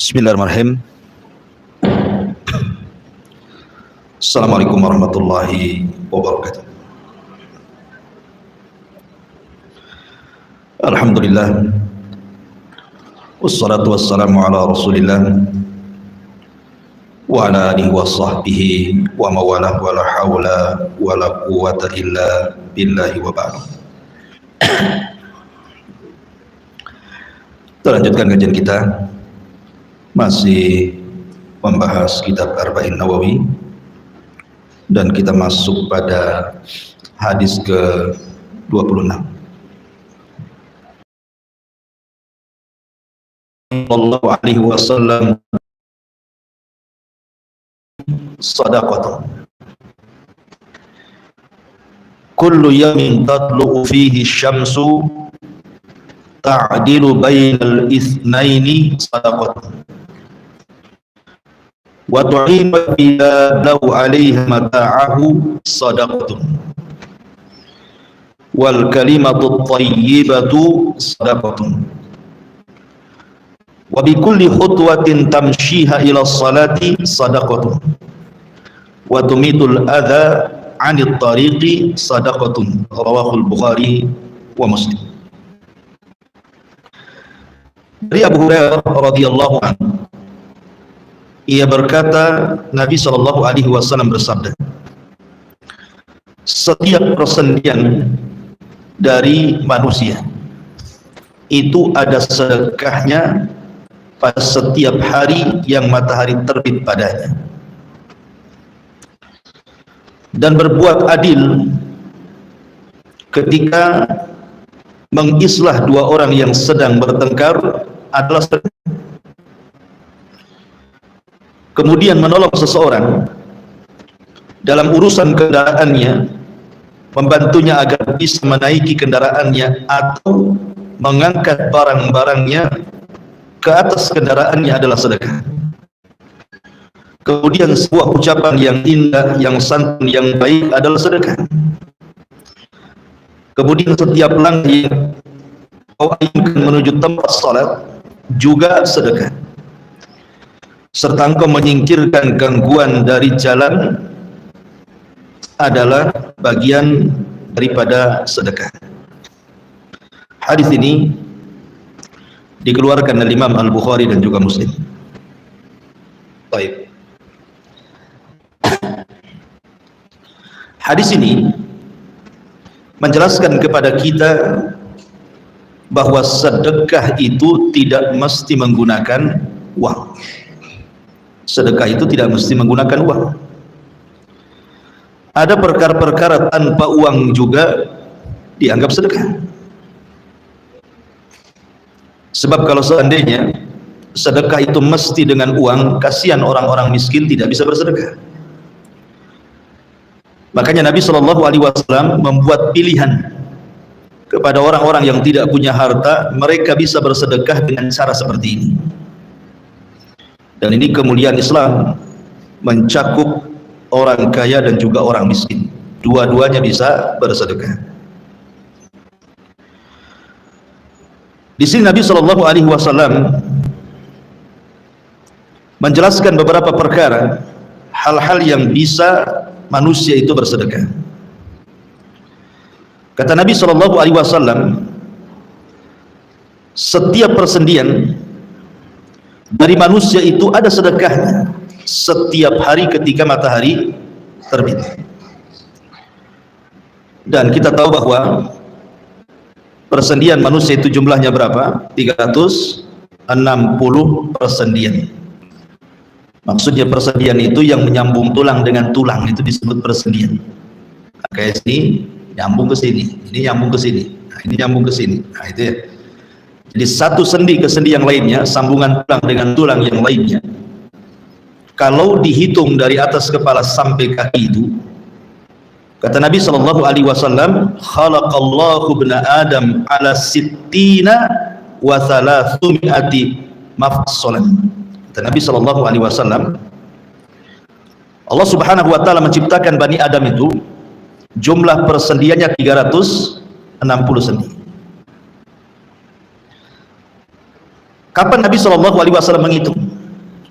Bismillahirrahmanirrahim. Assalamualaikum warahmatullahi wabarakatuh. Alhamdulillah, wassalatu wassalamu ala rasulillah wa ala alihi wa sahbihi wa mawalah wa la hawla wa la quwwata illa billahi wa ba'du. Kita lanjutkan kajian kita, masih membahas kitab Arba'in Nawawi, dan kita masuk pada hadis ke-26. Sallallahu alaihi wasallam sadaqatun kullu yawmin tatlu'u fihi syamsu ta'dilu bainal itsnaini sadaqatun wa tu'inu biha lahu 'alaiha mata'ahu sadaqatun wal kalimatu thayyibatu sadaqatun wa bi kulli khutwatin tamshiha ila sholati sadaqatun wa tumitul adha 'anil tariqi sadaqatun. Rawahul Bukhari wa Muslim. Dari Abu Hurairah radhiyallahu anhu, ia berkata, Nabi sallallahu alaihi wasallam bersabda, setiap persendian dari manusia itu ada sedekahnya pada setiap hari yang matahari terbit padanya, dan berbuat adil ketika mengislah dua orang yang sedang bertengkar adalah sedekah. Kemudian menolong seseorang dalam urusan kendaraannya, membantunya agar bisa menaiki kendaraannya atau mengangkat barang-barangnya ke atas kendaraannya adalah sedekah. Kemudian sebuah ucapan yang indah, yang santun, yang baik adalah sedekah. Kemudian setiap langkah yang kau ayunkan menuju tempat salat juga sedekah, serta engkau menyingkirkan gangguan dari jalan adalah bagian daripada sedekah. Hadis ini dikeluarkan oleh Imam Al-Bukhari dan juga Muslim. Baik. Hadis ini menjelaskan kepada kita bahwa sedekah itu tidak mesti menggunakan uang. Sedekah itu tidak mesti menggunakan uang. Ada perkara-perkara tanpa uang juga dianggap sedekah. Sebab kalau seandainya sedekah itu mesti dengan uang, kasihan orang-orang miskin tidak bisa bersedekah. Makanya Nabi Shallallahu Alaihi Wasallam membuat pilihan kepada orang-orang yang tidak punya harta, mereka bisa bersedekah dengan cara seperti ini. Dan ini kemuliaan Islam, mencakup orang kaya dan juga orang miskin. Dua-duanya bisa bersedekah. Di sini Nabi Shallallahu Alaihi Wasallam menjelaskan beberapa perkara, hal-hal yang bisa manusia itu bersedekah. Kata Nabi Shallallahu Alaihi Wasallam, setiap persendian dari manusia itu ada sedekahnya setiap hari ketika matahari terbit. Dan kita tahu bahwa persendian manusia itu jumlahnya berapa? 360 persendian. Maksudnya persendian itu yang menyambung tulang dengan tulang, itu disebut persendian. Kayak sini nyambung ke sini, ini nyambung ke sini, nah, ini nyambung ke sini. Nah, itu ya. Jadi satu sendi ke sendi yang lainnya, sambungan tulang dengan tulang yang lainnya, kalau dihitung dari atas kepala sampai kaki itu, kata Nabi Shallallahu Alaihi Wasallam, khalaqallahu ibna Adam ala sittina wa thalathumi'ati mafsalan. Kata Nabi Shallallahu Alaihi Wasallam, Allah Subhanahu Wa Taala menciptakan Bani Adam itu jumlah persendiannya 360 sendi. Kapan Nabi SAW menghitung?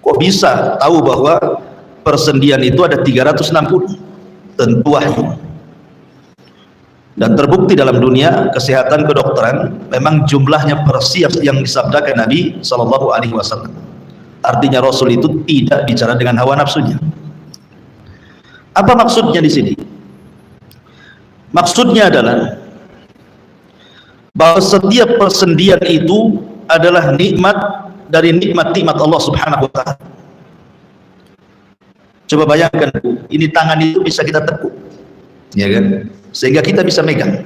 Kok bisa tahu bahwa persendian itu ada 360? Tentu wahyu. Dan terbukti dalam dunia kesehatan kedokteran, memang jumlahnya persis yang disabdakan Nabi SAW. Artinya Rasul itu tidak bicara dengan hawa nafsunya. Apa maksudnya di sini? Maksudnya adalah bahwa setiap persendian itu adalah nikmat dari nikmat-nikmat Allah Subhanahu wa ta'ala. Coba bayangkan, ini tangan itu bisa kita tekuk, ya kan? Sehingga kita bisa megang.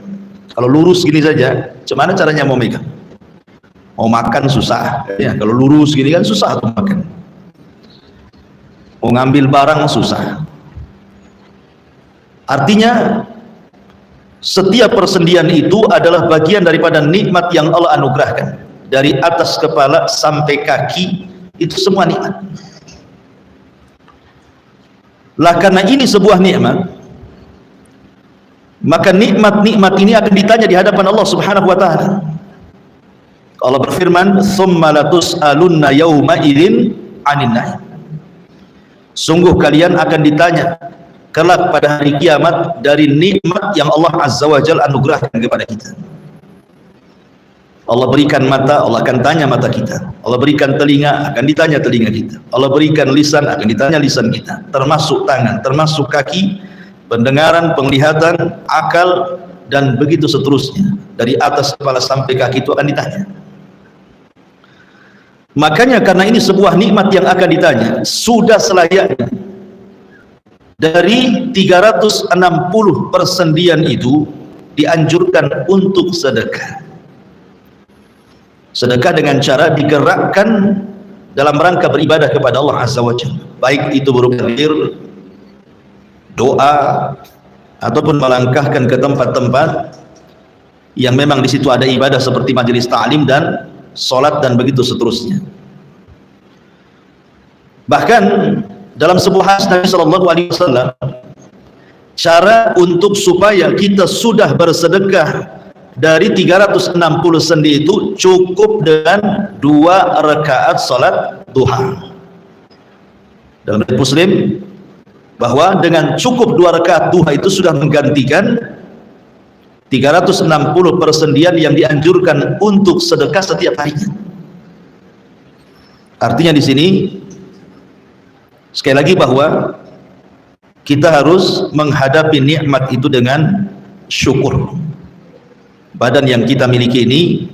Kalau lurus gini saja, gimana caranya mau megang? Mau makan susah, ya. Kalau lurus gini kan susah untuk makan. Mau ngambil barang susah. Artinya setiap persendian itu adalah bagian daripada nikmat yang Allah anugerahkan. Dari atas kepala sampai kaki itu semua nikmat. Lah karena ini sebuah nikmat, maka nikmat-nikmat ini akan ditanya di hadapan Allah Subhanahu wa ta'ala. Allah berfirman, "Tsumma latus'alunna yauma idzin 'anin na'im." Sungguh kalian akan ditanya kelak pada hari kiamat dari nikmat yang Allah Azza wa Jalla anugerahkan kepada kita. Allah berikan mata, Allah akan tanya mata kita. Allah berikan telinga, akan ditanya telinga kita. Allah berikan lisan, akan ditanya lisan kita. Termasuk tangan, termasuk kaki, pendengaran, penglihatan, akal, dan begitu seterusnya. Dari atas kepala sampai kaki itu akan ditanya. Makanya karena ini sebuah nikmat yang akan ditanya, sudah selayaknya dari 360 persendian itu dianjurkan untuk sedekah. Sedekah dengan cara digerakkan dalam rangka beribadah kepada Allah Azza wa Jalla, baik itu berupa zikir, doa, ataupun melangkahkan ke tempat-tempat yang memang di situ ada ibadah seperti majelis ta'lim dan sholat dan begitu seterusnya. Bahkan dalam sebuah hadis Nabi SAW, cara untuk supaya kita sudah bersedekah dari 360 sendi itu cukup dengan 2 rakaat salat duha. Dalam hadis Muslim bahwa dengan cukup 2 rakaat duha itu sudah menggantikan 360 persendian yang dianjurkan untuk sedekah setiap harinya. Artinya di sini sekali lagi bahwa kita harus menghadapi nikmat itu dengan syukur. Badan yang kita miliki ini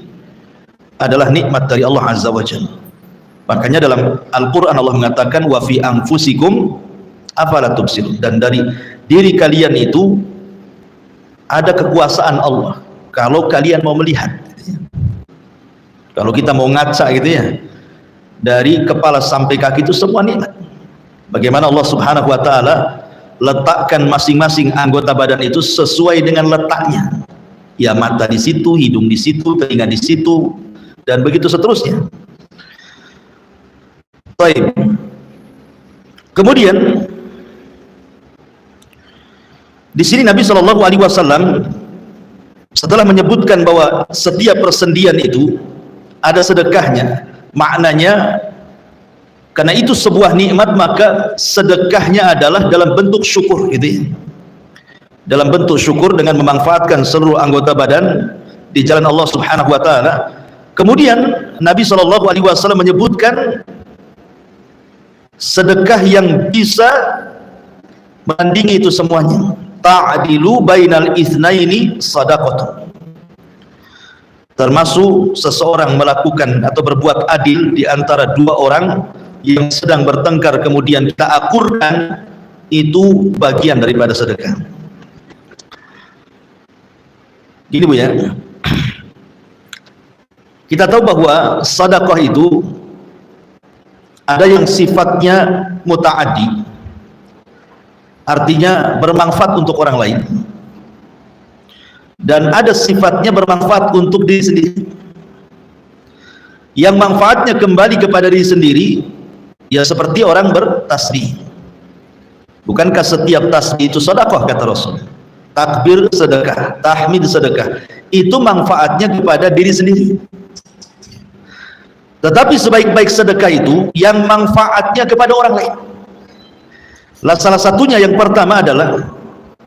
adalah nikmat dari Allah Azza wa Jalla. Makanya dalam Al-Quran Allah mengatakan, wa fi anfusikum afala tubsirun, dan dari diri kalian itu ada kekuasaan Allah kalau kalian mau melihat. Kalau kita mau ngaca gitu ya, dari kepala sampai kaki itu semua nikmat. Bagaimana Allah Subhanahu wa ta'ala letakkan masing-masing anggota badan itu sesuai dengan letaknya. Ya, mata di situ, hidung di situ, telinga di situ, dan begitu seterusnya. Baik. Kemudian di sini Nabi SAW setelah menyebutkan bahwa setiap persendian itu ada sedekahnya, maknanya karena itu sebuah nikmat, maka sedekahnya adalah dalam bentuk syukur, gitu ya. Dalam bentuk syukur dengan memanfaatkan seluruh anggota badan di jalan Allah Subhanahu wa ta'ala. Kemudian Nabi SAW menyebutkan sedekah yang bisa menandingi itu semuanya. Ta'dilu bainal itsnaini shadaqatun. Termasuk seseorang melakukan atau berbuat adil di antara 2 orang yang sedang bertengkar, kemudian kita akurkan, itu bagian daripada sedekah. Gini Bu ya, kita tahu bahwa sedekah itu ada yang sifatnya muta'addi, artinya bermanfaat untuk orang lain, dan ada sifatnya bermanfaat untuk diri sendiri. Yang manfaatnya kembali kepada diri sendiri, ya seperti orang bertasbih. Bukankah setiap tasbih itu sedekah, kata Rasul? Takbir sedekah, tahmid sedekah, itu manfaatnya kepada diri sendiri. Tetapi sebaik-baik sedekah itu yang manfaatnya kepada orang lain. Salah satunya yang pertama adalah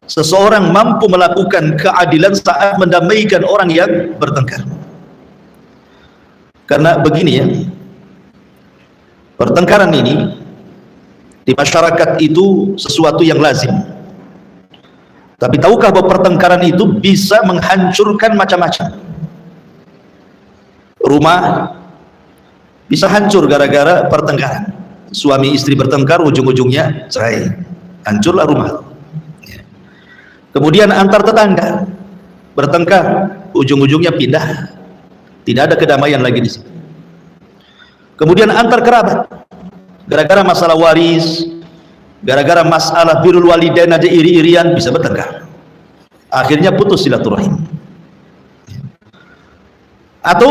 seseorang mampu melakukan keadilan saat mendamaikan orang yang bertengkar. Karena begini ya, pertengkaran ini di masyarakat itu sesuatu yang lazim. Tapi tahukah bahwa pertengkaran itu bisa menghancurkan macam-macam? Rumah bisa hancur gara-gara pertengkaran. Suami istri bertengkar, ujung-ujungnya cerai, hancurlah rumah. Kemudian antar tetangga bertengkar, ujung-ujungnya pindah, tidak ada kedamaian lagi di situ. Kemudian antar kerabat, gara-gara masalah waris, gara-gara masalah birrul walidain aja iri-irian bisa bertengkar, akhirnya putus silaturahim. Atau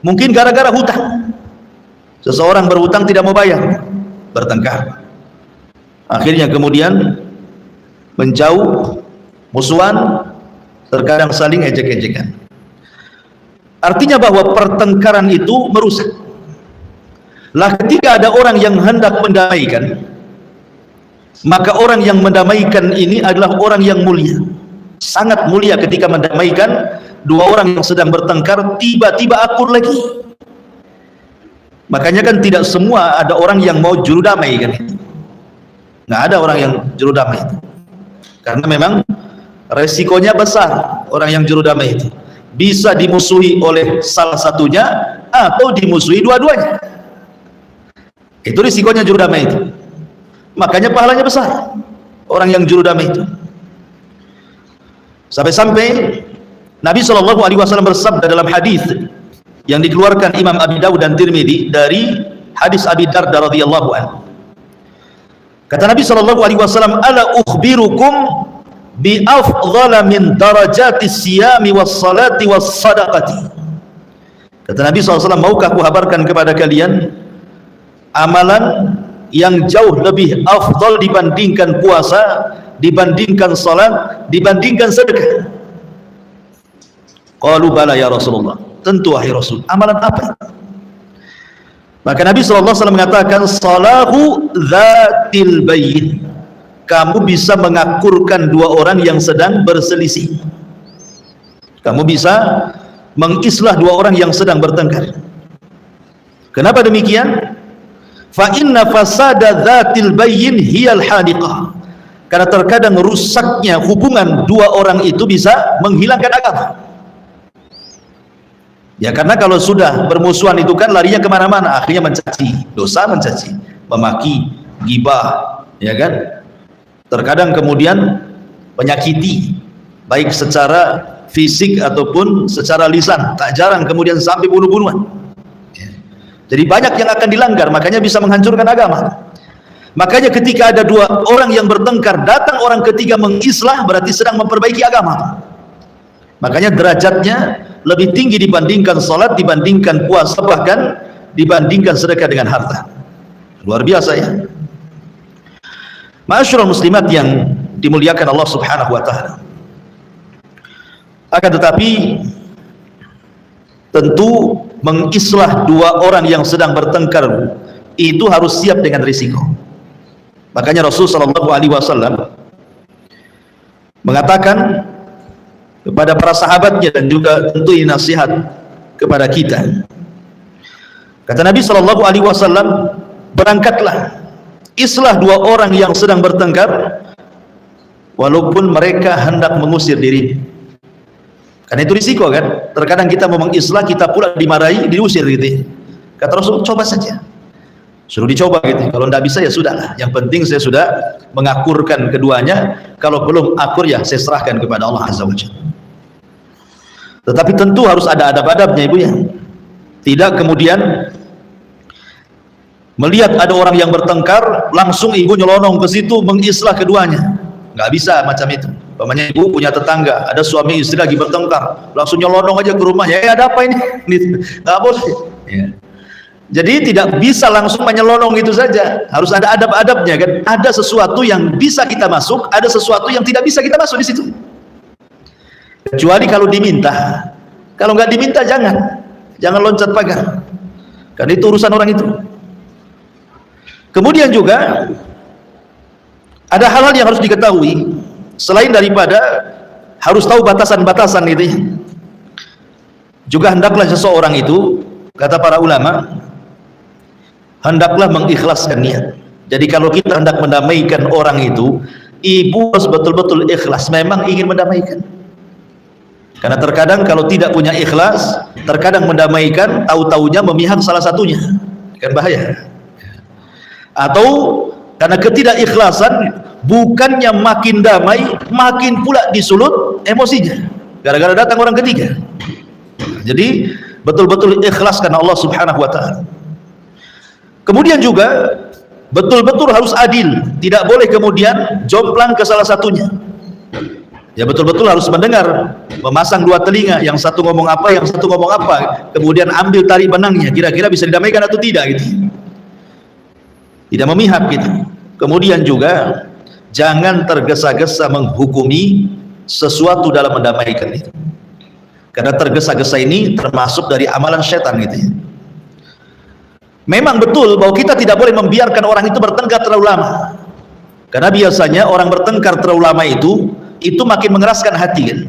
mungkin gara-gara hutang, seseorang berhutang tidak mau bayar, bertengkar, akhirnya kemudian menjauh, musuhan, terkadang saling ejek-ejekan. Artinya bahwa pertengkaran itu merusak. Lah ketika ada orang yang hendak mendamaikan, maka orang yang mendamaikan ini adalah orang yang mulia, sangat mulia ketika mendamaikan dua orang yang sedang bertengkar tiba-tiba akur lagi. Makanya kan tidak semua ada orang yang mau juru damai kan, nggak ada orang yang juru damai itu, karena memang resikonya besar. Orang yang juru damai itu bisa dimusuhi oleh salah satunya atau dimusuhi dua-duanya. Itu risikonya juru damai itu, makanya pahalanya besar orang yang juru damai itu. Sampai-sampai Nabi SAW bersabda dalam hadis yang dikeluarkan Imam Abi Dawud dan Tirmidzi dari hadis Abi Darda radhiyallahu anhu. Kata Nabi SAW, "Ala ukhbirukum bi afdhala min darajatis siyami was salati was sadaqati." Kata Nabi SAW, maukah aku kabarkan kepada kalian amalan yang jauh lebih afdal dibandingkan puasa, dibandingkan salat, dibandingkan sedekah? Qalu bala ya Rasulullah, tentu wahai Rasul, amalan apa? Maka Nabi SAW mengatakan, salahu dzatil bayyin, kamu bisa mengakurkan dua orang yang sedang berselisih, kamu bisa mengislah dua orang yang sedang bertengkar. Kenapa demikian? Fa inna fasada dzatil bayyin hiyal hadiqah, karena terkadang rusaknya hubungan dua orang itu bisa menghilangkan agama. Ya karena kalau sudah bermusuhan itu kan larinya kemana-mana, akhirnya mencaci, dosa mencaci, memaki, gibah, ya kan? Terkadang kemudian menyakiti, baik secara fisik ataupun secara lisan, tak jarang kemudian sampai bunuh-bunuhan. Jadi banyak yang akan dilanggar, makanya bisa menghancurkan agama. Makanya ketika ada dua orang yang bertengkar, datang orang ketiga mengislah, berarti sedang memperbaiki agama. Makanya derajatnya lebih tinggi dibandingkan salat, dibandingkan puasa, bahkan dibandingkan sedekah dengan harta. Luar biasa ya. Ma'asyiral muslimat yang dimuliakan Allah Subhanahu wa taala. Akan tetapi tentu mengislah dua orang yang sedang bertengkar itu harus siap dengan risiko. Makanya Rasulullah SAW mengatakan kepada para sahabatnya dan juga tentu ini nasihat kepada kita. Kata Nabi SAW, berangkatlah, islah dua orang yang sedang bertengkar walaupun mereka hendak mengusir diri. Karena itu risiko kan, terkadang kita mau mengislah, kita pula dimarahi, diusir gitu. Kata Rasul, coba saja, suruh dicoba gitu. Kalau tidak bisa ya sudahlah, yang penting saya sudah mengakurkan keduanya. Kalau belum akur ya saya serahkan kepada Allah Azza wa Jalla. Tetapi tentu harus ada adab-adabnya ibu ya. Tidak kemudian melihat ada orang yang bertengkar langsung ibu nyelonong ke situ mengislah keduanya. Nggak bisa macam itu. Umpamanya ibu punya tetangga, ada suami istri lagi bertengkar, langsung nyelonong aja ke rumahnya. Ada apa ini? Nggak boleh. Ya. Jadi tidak bisa langsung menyelonong itu saja. Harus ada adab-adabnya kan. Ada sesuatu yang bisa kita masuk, ada sesuatu yang tidak bisa kita masuk di situ. Kecuali kalau diminta. Kalau nggak diminta jangan loncat pagar. Karena itu urusan orang itu. Kemudian juga ada hal-hal yang harus diketahui selain daripada harus tahu batasan-batasan itu. Juga hendaklah seseorang itu, kata para ulama, hendaklah mengikhlaskan niat. Jadi kalau kita hendak mendamaikan orang itu, ibu harus betul-betul ikhlas, memang ingin mendamaikan. Karena terkadang kalau tidak punya ikhlas, terkadang mendamaikan, tahu-taunya memihak salah satunya, kan bahaya. Atau karena ketidakikhlasan, bukannya makin damai, makin pula disulut emosinya, gara-gara datang orang ketiga. Jadi betul-betul ikhlas karena Allah Subhanahu wa ta'ala. Kemudian juga betul-betul harus adil, tidak boleh kemudian jomplang ke salah satunya. Ya betul-betul harus mendengar, memasang dua telinga, yang satu ngomong apa, yang satu ngomong apa, kemudian ambil tarik benangnya, kira-kira bisa didamaikan atau tidak gitu. Tidak memihak gitu. Kemudian juga jangan tergesa-gesa menghukumi sesuatu dalam mendamaikan itu. Karena tergesa-gesa ini termasuk dari amalan setan gitu ya. Memang betul bahwa kita tidak boleh membiarkan orang itu bertengkar terlalu lama. Karena biasanya orang bertengkar terlalu lama itu makin mengeraskan hati kan.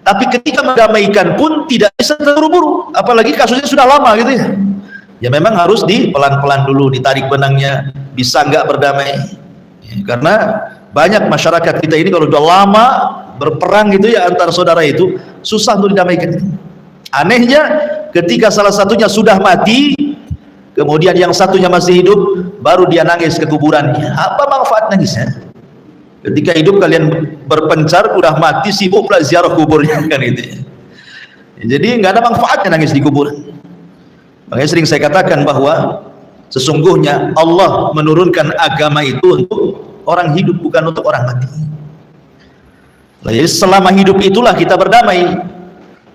Tapi ketika mendamaikan pun tidak bisa terburu-buru, apalagi kasusnya sudah lama gitu ya. Ya memang harus pelan-pelan dulu, ditarik benangnya, bisa nggak berdamai ya, karena banyak masyarakat kita ini kalau sudah lama berperang gitu ya antar saudara itu susah untuk didamaikan. Anehnya ketika salah satunya sudah mati, kemudian yang satunya masih hidup, baru dia nangis ke kuburannya. Apa manfaat nangisnya? Ketika hidup kalian berpencar, udah mati sibuk pula ziarah kuburnya kan itu ya. Jadi nggak ada manfaatnya nangis di kuburan. Makanya sering saya katakan bahwa sesungguhnya Allah menurunkan agama itu untuk orang hidup, bukan untuk orang mati. Jadi selama hidup itulah kita berdamai,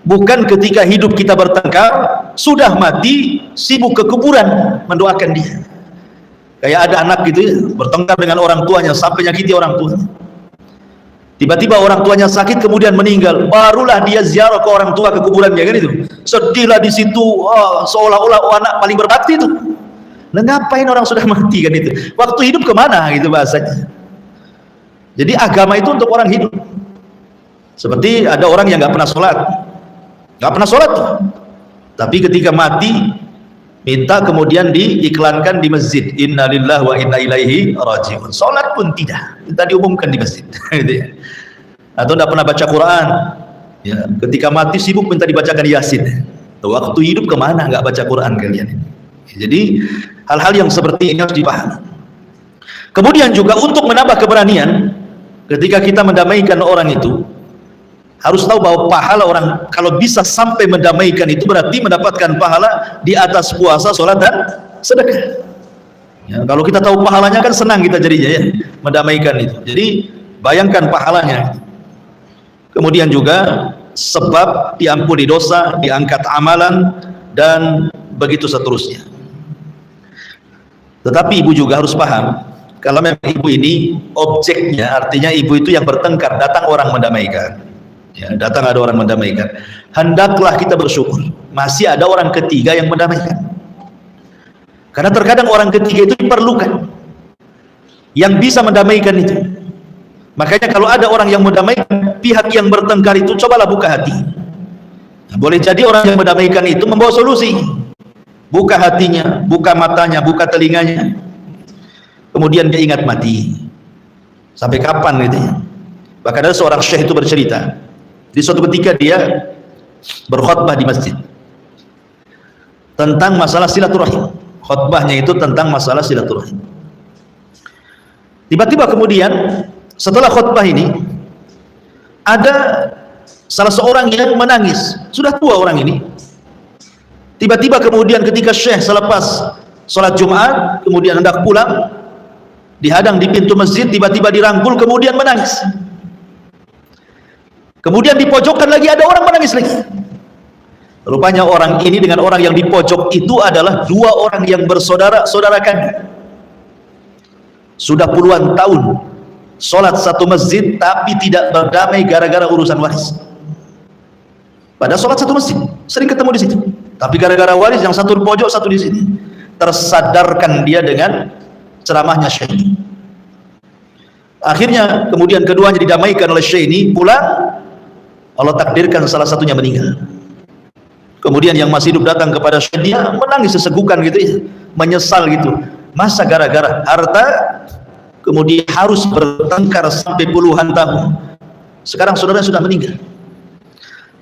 bukan ketika hidup kita bertengkar, sudah mati sibuk ke kuburan mendoakan dia. Kayak ada anak gitu ya, bertengkar dengan orang tuanya sampai nyakiti orang tuanya. Tiba-tiba orang tuanya sakit kemudian meninggal, barulah dia ziarah ke orang tua ke kuburannya kan itu. Sedihlah di situ, seolah-olah anak paling berbakti itu. Nah, ngapain orang sudah mati kan itu? Waktu hidup kemana gitu bahasanya. Jadi agama itu untuk orang hidup. Seperti ada orang yang nggak pernah sholat, tuh. Tapi ketika mati minta kemudian diiklankan di masjid, innalillahi wa inna ilaihi raji'un. Sholat pun tidak, minta diumumkan di masjid. Atau tidak pernah baca Quran ya, ketika mati sibuk minta dibacakan Yasin. Waktu hidup kemana nggak baca Quran kalian? Jadi hal-hal yang seperti ini harus dipahami. Kemudian juga untuk menambah keberanian ketika kita mendamaikan orang itu, harus tahu bahwa pahala orang kalau bisa sampai mendamaikan itu berarti mendapatkan pahala di atas puasa, sholat dan sedekah ya. Kalau kita tahu pahalanya kan senang kita jadinya ya, mendamaikan itu. Jadi bayangkan pahalanya. Kemudian juga sebab diampuni dosa, diangkat amalan, dan begitu seterusnya. Tetapi ibu juga harus paham, kalau memang ibu ini objeknya, artinya ibu itu yang bertengkar, datang orang mendamaikan ya, datang ada orang mendamaikan, hendaklah kita bersyukur masih ada orang ketiga yang mendamaikan. Karena terkadang orang ketiga itu diperlukan, yang bisa mendamaikan itu. Makanya kalau ada orang yang mendamaikan pihak yang bertengkar itu, cobalah buka hati. Nah, boleh jadi orang yang mendamaikan itu membawa solusi. Buka hatinya, buka matanya, buka telinganya. Kemudian dia ingat mati. Sampai kapan gitu ya. Bahkan ada seorang syekh itu bercerita, di suatu ketika dia berkhutbah di masjid tentang masalah silaturahim. Khutbahnya itu tentang masalah silaturahim. Tiba-tiba kemudian setelah khutbah ini ada salah seorang yang menangis, sudah tua orang ini. Tiba-tiba kemudian ketika syekh selepas sholat Jumat kemudian hendak pulang, dihadang di pintu masjid, tiba-tiba dirangkul kemudian menangis. Kemudian di pojokan lagi ada orang menangis lagi. Rupanya orang ini dengan orang yang di pojok itu adalah dua orang yang bersaudara kandung. Sudah puluhan tahun sholat satu masjid tapi tidak berdamai gara-gara urusan waris. Pada sholat satu masjid sering ketemu di situ, tapi gara-gara waris yang satu di pojok, satu di sini. tersadarkan dia dengan ceramahnya Syekh ini. Akhirnya kemudian keduanya didamaikan oleh Syekh ini, pulang, Allah takdirkan salah satunya meninggal. Kemudian yang masih hidup datang kepada Syekh, dia menangis sesegukan gitu ya, menyesal gitu. Masa gara-gara harta kemudian harus bertengkar sampai puluhan tahun. Sekarang saudara sudah meninggal.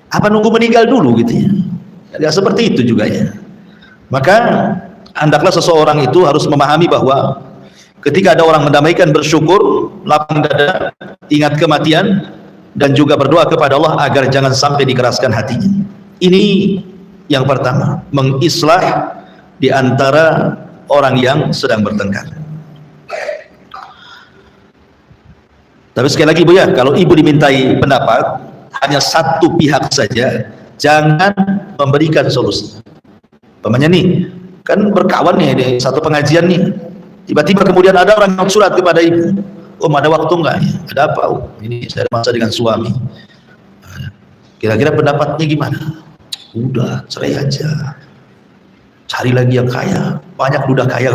Apa nunggu meninggal dulu gitu ya? Ya seperti itu juga ya. Maka hendaklah seseorang itu harus memahami bahwa ketika ada orang mendamaikan, bersyukur, lapang dada, ingat kematian, dan juga berdoa kepada Allah agar jangan sampai dikeraskan hatinya. Ini yang pertama, mengislah di antara orang yang sedang bertengkar. Tapi sekali lagi Bu ya, kalau ibu dimintai pendapat hanya satu pihak saja, jangan memberikan solusi. Umpamanya nih, kan berkawan nih di satu pengajian nih, tiba-tiba kemudian ada orang yang surat kepada ibu, ada waktu enggak? Ada apa? Ini saya ada masalah dengan suami. Kira-kira pendapatnya gimana? Udah, cerai aja. Cari lagi yang kaya. Banyak udah kaya.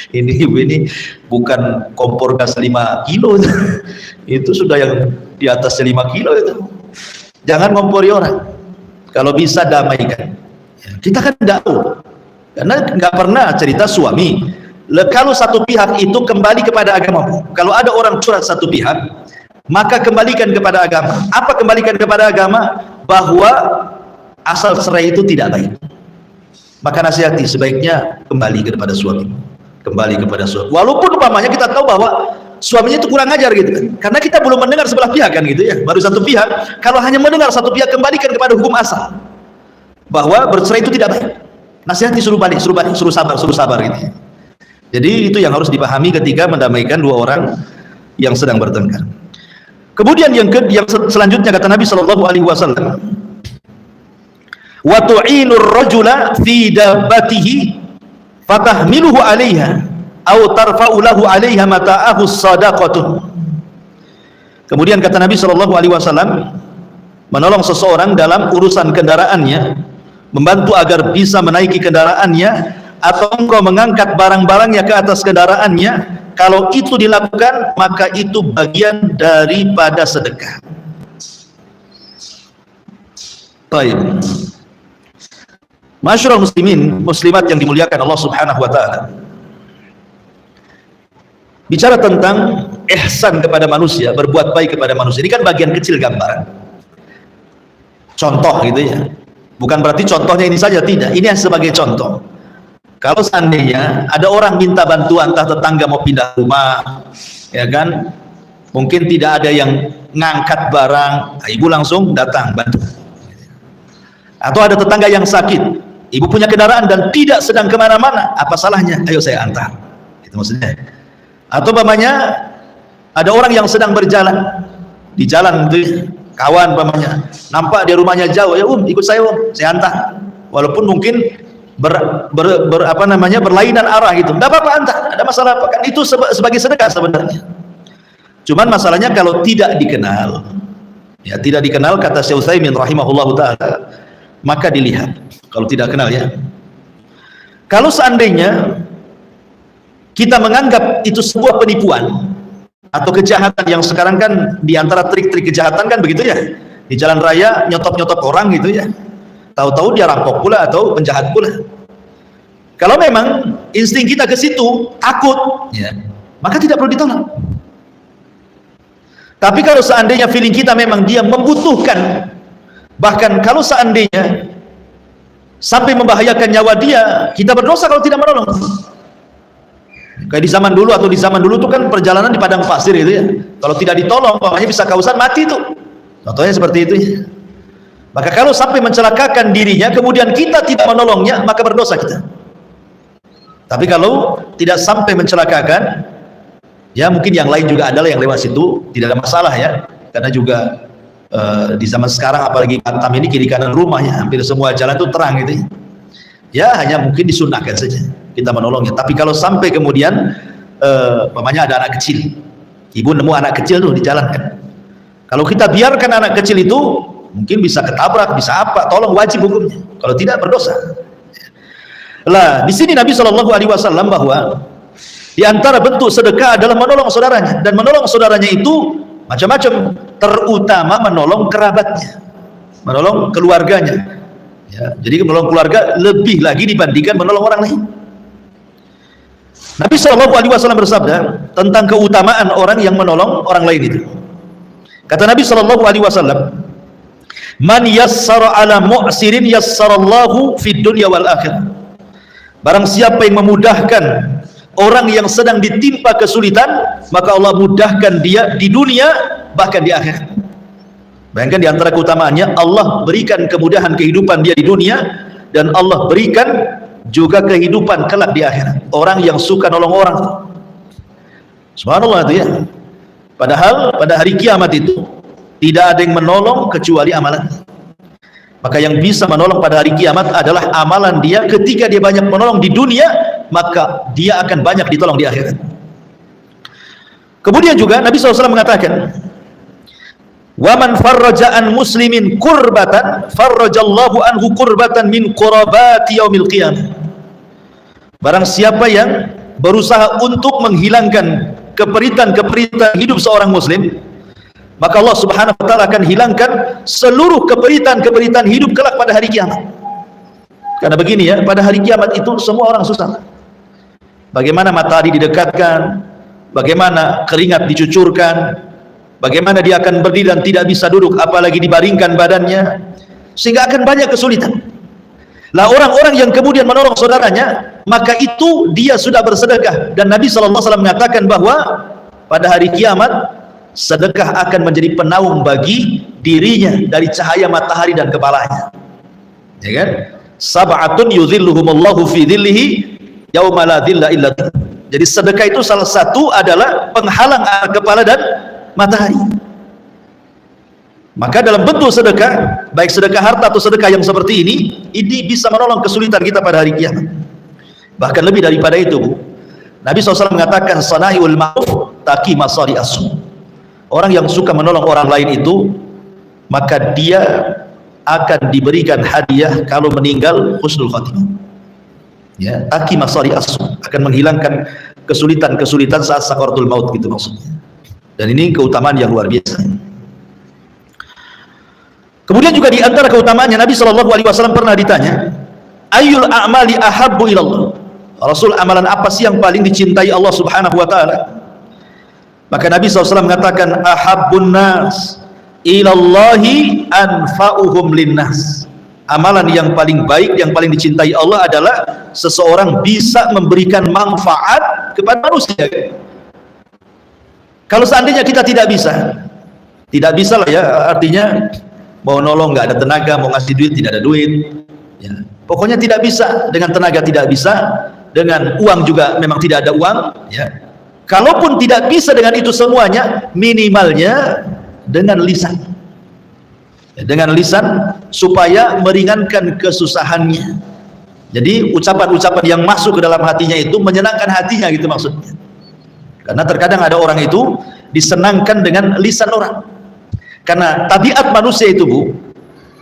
Ini ibu ini bukan kompor gas 5 kilo. Itu sudah yang di atasnya 5 kilo itu. Jangan ngompori orang. Kalau bisa damaikan. Kita kan tidak tahu. Karena nggak pernah cerita suami. Kalau satu pihak itu kembali kepada agamamu. Kalau ada orang curhat satu pihak, maka kembalikan kepada agama. Apa kembalikan kepada agama? Bahwa asal cerai itu tidak baik. Maka nasihati sebaiknya kembali kepada suami. Kembali kepada suami. Walaupun umpamanya kita tahu bahwa suaminya itu kurang ajar gitu kan. Karena kita belum mendengar sebelah pihak kan gitu ya. Baru satu pihak. Kalau hanya mendengar satu pihak, kembalikan kepada hukum asal. Bahwa bercerai itu tidak baik. Nasihati suruh balik, suruh sabar gitu. Jadi itu yang harus dipahami ketika mendamaikan dua orang yang sedang bertengkar. Kemudian yang selanjutnya kata Nabi Shallallahu Alaihi Wasallam, wa tu'inur rajula fi dabbatihi fatahmiluhu 'alaiha aw tarfa'u lahu 'alaiha mata'ahu sadaqatun. Kemudian kata Nabi Shallallahu Alaihi Wasallam, menolong seseorang dalam urusan kendaraannya, membantu agar bisa menaiki kendaraannya, atau engkau mengangkat barang-barangnya ke atas kendaraannya, kalau itu dilakukan maka itu bagian daripada sedekah. Baik. Masyarul muslimin, muslimat yang dimuliakan Allah Subhanahu wa taala. Bicara tentang ihsan kepada manusia, berbuat baik kepada manusia. Ini kan bagian kecil gambaran. Contoh gitu ya. Bukan berarti contohnya ini saja, tidak. Ini sebagai contoh. Kalau seandainya ada orang minta bantuan, entah tetangga mau pindah rumah, ya kan, mungkin tidak ada yang ngangkat barang, ibu langsung datang bantu. Atau ada tetangga yang sakit, ibu punya kendaraan dan tidak sedang kemana-mana, apa salahnya? Ayo saya antar. Itu maksudnya. Atau umpamanya ada orang yang sedang berjalan di jalan itu, kawan umpamanya, nampak dia rumahnya jauh, ya ikut saya saya antar. Walaupun mungkin berlainan arah gitu, tidak apa-apa antar, ada masalah apa, kan itu sebagai sedekah sebenarnya. Cuman masalahnya kalau tidak dikenal, ya tidak dikenal, kata Syekh Utsaimin rahimahullahu taala, maka dilihat. Kalau tidak kenal ya, kalau seandainya kita menganggap itu sebuah penipuan atau kejahatan, yang sekarang kan diantara trik-trik kejahatan kan begitu ya, di jalan raya nyotop-nyotop orang gitu ya, tahu-tahu dia rampok pula atau penjahat pula. Kalau memang insting kita ke situ, takut, ya, maka tidak perlu ditolong. Tapi kalau seandainya feeling kita memang dia membutuhkan, bahkan kalau seandainya sampai membahayakan nyawa dia, kita berdosa kalau tidak menolong. Kayak di zaman dulu, atau di zaman dulu itu kan perjalanan di padang pasir gitu ya. Kalau tidak ditolong, makanya bisa kausan mati itu. Contohnya seperti itu ya. Maka kalau sampai mencelakakan dirinya, kemudian kita tidak menolongnya, maka berdosa kita. Tapi kalau tidak sampai mencelakakan, ya mungkin yang lain juga adalah yang lewat situ, tidak ada masalah ya. Karena juga di zaman sekarang, apalagi Batam ini kiri kanan rumahnya, hampir semua jalan itu terang gitu. Ya hanya mungkin disunahkan saja kita menolongnya. Tapi kalau sampai kemudian, umpamanya ada anak kecil, ibu nemu anak kecil tuh di jalan kan. Kalau kita biarkan anak kecil itu, mungkin bisa ketabrak, bisa apa, tolong, wajib hukumnya. Kalau tidak berdosa. Lah, di sini Nabi Shallallahu Alaihi Wasallam bahwa di antara bentuk sedekah adalah menolong saudaranya, dan menolong saudaranya itu macam-macam, terutama menolong kerabatnya, menolong keluarganya. Ya, jadi menolong keluarga lebih lagi dibandingkan menolong orang lain. Nabi Shallallahu Alaihi Wasallam bersabda tentang keutamaan orang yang menolong orang lain itu. Kata Nabi Shallallahu Alaihi Wasallam, "Man yassara ala mu'sirin yassarallahu fid dunya wal akhirah." Barang siapa yang memudahkan orang yang sedang ditimpa kesulitan, maka Allah mudahkan dia di dunia bahkan di akhirat. Bayangkan di antara keutamaannya, Allah berikan kemudahan kehidupan dia di dunia, dan Allah berikan juga kehidupan kelak di akhirat. Orang yang suka nolong orang, subhanallah itu ya. Padahal pada hari kiamat itu tidak ada yang menolong kecuali amalan. Maka yang bisa menolong pada hari kiamat adalah amalan dia. Ketika dia banyak menolong di dunia, maka dia akan banyak ditolong di akhirat. Kemudian juga Nabi SAW mengatakan, "Waman farraja'an muslimin kurbatan farrajallahu anhu kurbatan min qurabati yaumil qiyamah." Barang siapa yang berusaha untuk menghilangkan keperitan-keperitan hidup seorang muslim, maka Allah Subhanahu wa taala akan hilangkan seluruh keperitan-keperitan hidup kelak pada hari kiamat. Karena begini ya, pada hari kiamat itu semua orang susah. Bagaimana matahari didekatkan, bagaimana keringat dicucurkan, bagaimana dia akan berdiri dan tidak bisa duduk, apalagi dibaringkan badannya, sehingga akan banyak kesulitan. Lah orang-orang yang kemudian menolong saudaranya, maka itu dia sudah bersedekah. Dan Nabi SAW mengatakan bahwa pada hari kiamat sedekah akan menjadi penaung bagi dirinya dari cahaya matahari dan kepalanya. Ya kan? Sab'atun yuzilluhumullahu fi dhillihi yauma la dhilla illa dhilluh. Jadi sedekah itu salah satu adalah penghalang kepala dan matahari. Maka dalam bentuk sedekah, baik sedekah harta atau sedekah yang seperti ini bisa menolong kesulitan kita pada hari kiamat. Bahkan lebih daripada itu, Nabi SAW mengatakan, "Sanaiul ma'ruf taqi masari as-su." Orang yang suka menolong orang lain itu, maka dia akan diberikan hadiah kalau meninggal husnul khatimah. Ya, taqi masari as-su, akan menghilangkan kesulitan-kesulitan saat sakaratul maut, gitu maksudnya. Dan ini keutamaan yang luar biasa. Kemudian juga di antara keutamaannya, Nabi SAW pernah ditanya, "Ayyul a'mali ahabbu ilallah?" Rasul, amalan apa sih yang paling dicintai Allah Subhanahu wa taala? Maka Nabi SAW mengatakan, "Ahabbun nas ilallahi anfa'uhum linnas." Amalan yang paling baik, yang paling dicintai Allah adalah seseorang bisa memberikan manfaat kepada manusia. Kalau seandainya kita tidak bisa lah ya, artinya mau nolong nggak ada tenaga, mau ngasih duit tidak ada duit, ya. Pokoknya tidak bisa, dengan tenaga tidak bisa, dengan uang juga memang tidak ada uang, ya. Kalaupun tidak bisa dengan itu semuanya, minimalnya dengan lisan, ya, dengan lisan supaya meringankan kesusahannya. Jadi ucapan-ucapan yang masuk ke dalam hatinya itu menyenangkan hatinya, gitu maksudnya. Karena terkadang ada orang itu disenangkan dengan lisan orang. Karena tabiat manusia itu, Bu,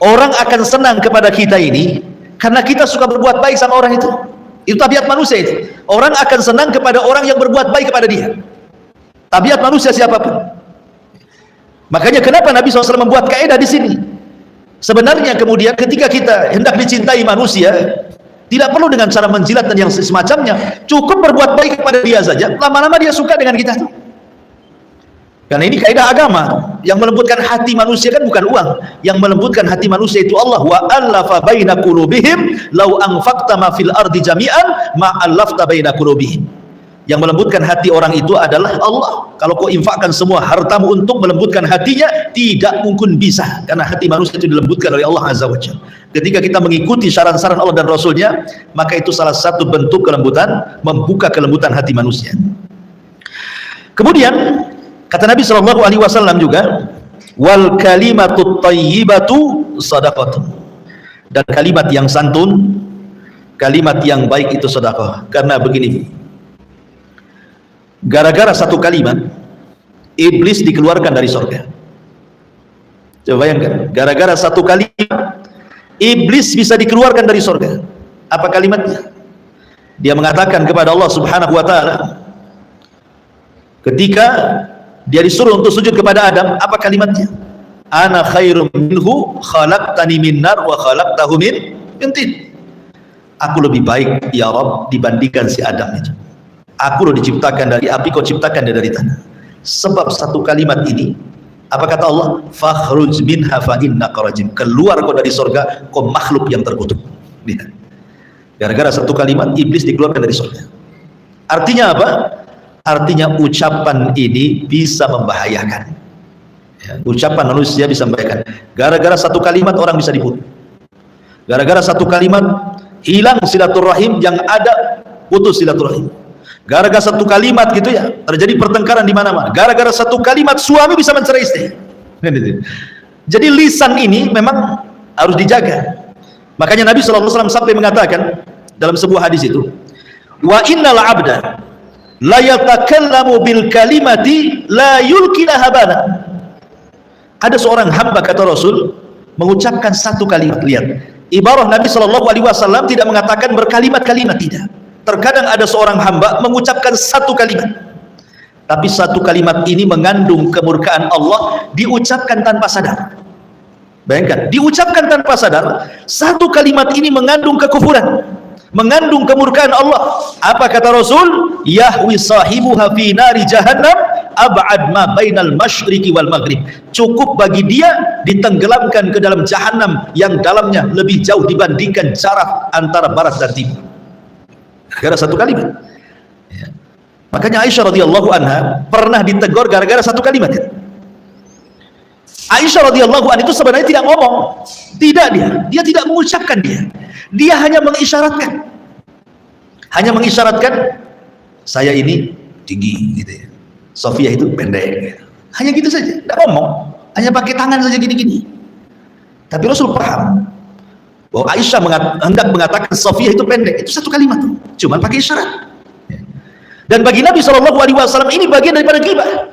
orang akan senang kepada kita ini karena kita suka berbuat baik sama orang itu. Itu tabiat manusia itu. Orang akan senang kepada orang yang berbuat baik kepada dia. Tabiat manusia siapapun. Makanya kenapa Nabi SAW membuat kaidah di sini. Sebenarnya kemudian ketika kita hendak dicintai manusia, tidak perlu dengan cara menjilat dan yang semacamnya. Cukup berbuat baik kepada dia saja, lama-lama dia suka dengan kita. Karena ini kaidah agama. Yang melembutkan hati manusia kan bukan uang. Yang melembutkan hati manusia itu Allah. Wa allafa baina qulubihim law anfaqta ma fil ardi jami'an ma allafta baina qulubihim. Yang melembutkan hati orang itu adalah Allah. Kalau kau infakkan semua hartamu untuk melembutkan hatinya, tidak mungkin bisa. Karena hati manusia itu dilembutkan oleh Allah Azza wa Jalla. Ketika kita mengikuti saran-saran Allah dan Rasulnya, maka itu salah satu bentuk kelembutan, membuka kelembutan hati manusia. Kemudian kata Nabi Shallallahu Alaihi Wasallam juga, wal kalimatut thayyibatu sadaqatun. Dan kalimat yang santun, kalimat yang baik itu sedekah. Karena begini, gara-gara satu kalimat iblis dikeluarkan dari surga. Coba bayangkan, gara-gara satu kalimat iblis bisa dikeluarkan dari surga. Apa kalimatnya? Dia mengatakan kepada Allah Subhanahu wa taala ketika dia disuruh untuk sujud kepada Adam, apa kalimatnya? Ana khairum minhu khalaqtani min nar wa khalaqtahu min tin. Aku lebih baik ya Rabb dibandingkan si Adam itu. Aku loh diciptakan dari api, kau ciptakan dia dari tanah. Sebab satu kalimat ini, apa kata Allah? Fakhruj minha fa innaka rajim. Keluar kau dari surga, kau makhluk yang terkutuk. Lihat. Gara-gara satu kalimat iblis dikeluarkan dari surga. Artinya apa? Artinya ucapan ini bisa membahayakan. Ya, ucapan manusia bisa membahayakan. Gara-gara satu kalimat orang bisa dibunuh. Gara-gara satu kalimat hilang silaturahim, yang ada putus silaturahim. Gara-gara satu kalimat gitu ya, terjadi pertengkaran di mana-mana. Gara-gara satu kalimat suami bisa mencerai istri. Jadi lisan ini memang harus dijaga. Makanya Nabi SAW sampai mengatakan dalam sebuah hadis itu, wa innal abda la yatakallamu bil kalimati la yulqi laha bala. Ada seorang hamba, kata Rasul, mengucapkan satu kalimat. Lihat, ibarah Nabi SAW tidak mengatakan berkalimat-kalimat, tidak. Terkadang ada seorang hamba mengucapkan satu kalimat, tapi satu kalimat ini mengandung kemurkaan Allah, diucapkan tanpa sadar. Bayangkan, diucapkan tanpa sadar, satu kalimat ini mengandung kekufuran, mengandung kemurkaan Allah. Apa kata Rasul? Yahwi sahibuha fi nari jahannam ab'ad ma bainal masyriqi wal maghrib. Cukup bagi dia ditenggelamkan ke dalam jahanam yang dalamnya lebih jauh dibandingkan jarak antara barat dan timur. Gara-gara satu kalimat. Ya. Makanya Aisyah radhiyallahu anha pernah ditegur gara-gara satu kalimat. Aisyah radhiyallahu anha itu sebenarnya tidak ngomong, tidak, dia tidak mengucapkan, dia hanya mengisyaratkan, saya ini tinggi gitu ya, Sofia itu pendek gitu. Hanya gitu saja, tidak ngomong, hanya pakai tangan saja gini-gini. Tapi Rasul paham bahwa Aisyah hendak mengatakan Sofia itu pendek, itu satu kalimat, cuma pakai isyarat. Dan bagi Nabi SAW ini bagian daripada ghibah.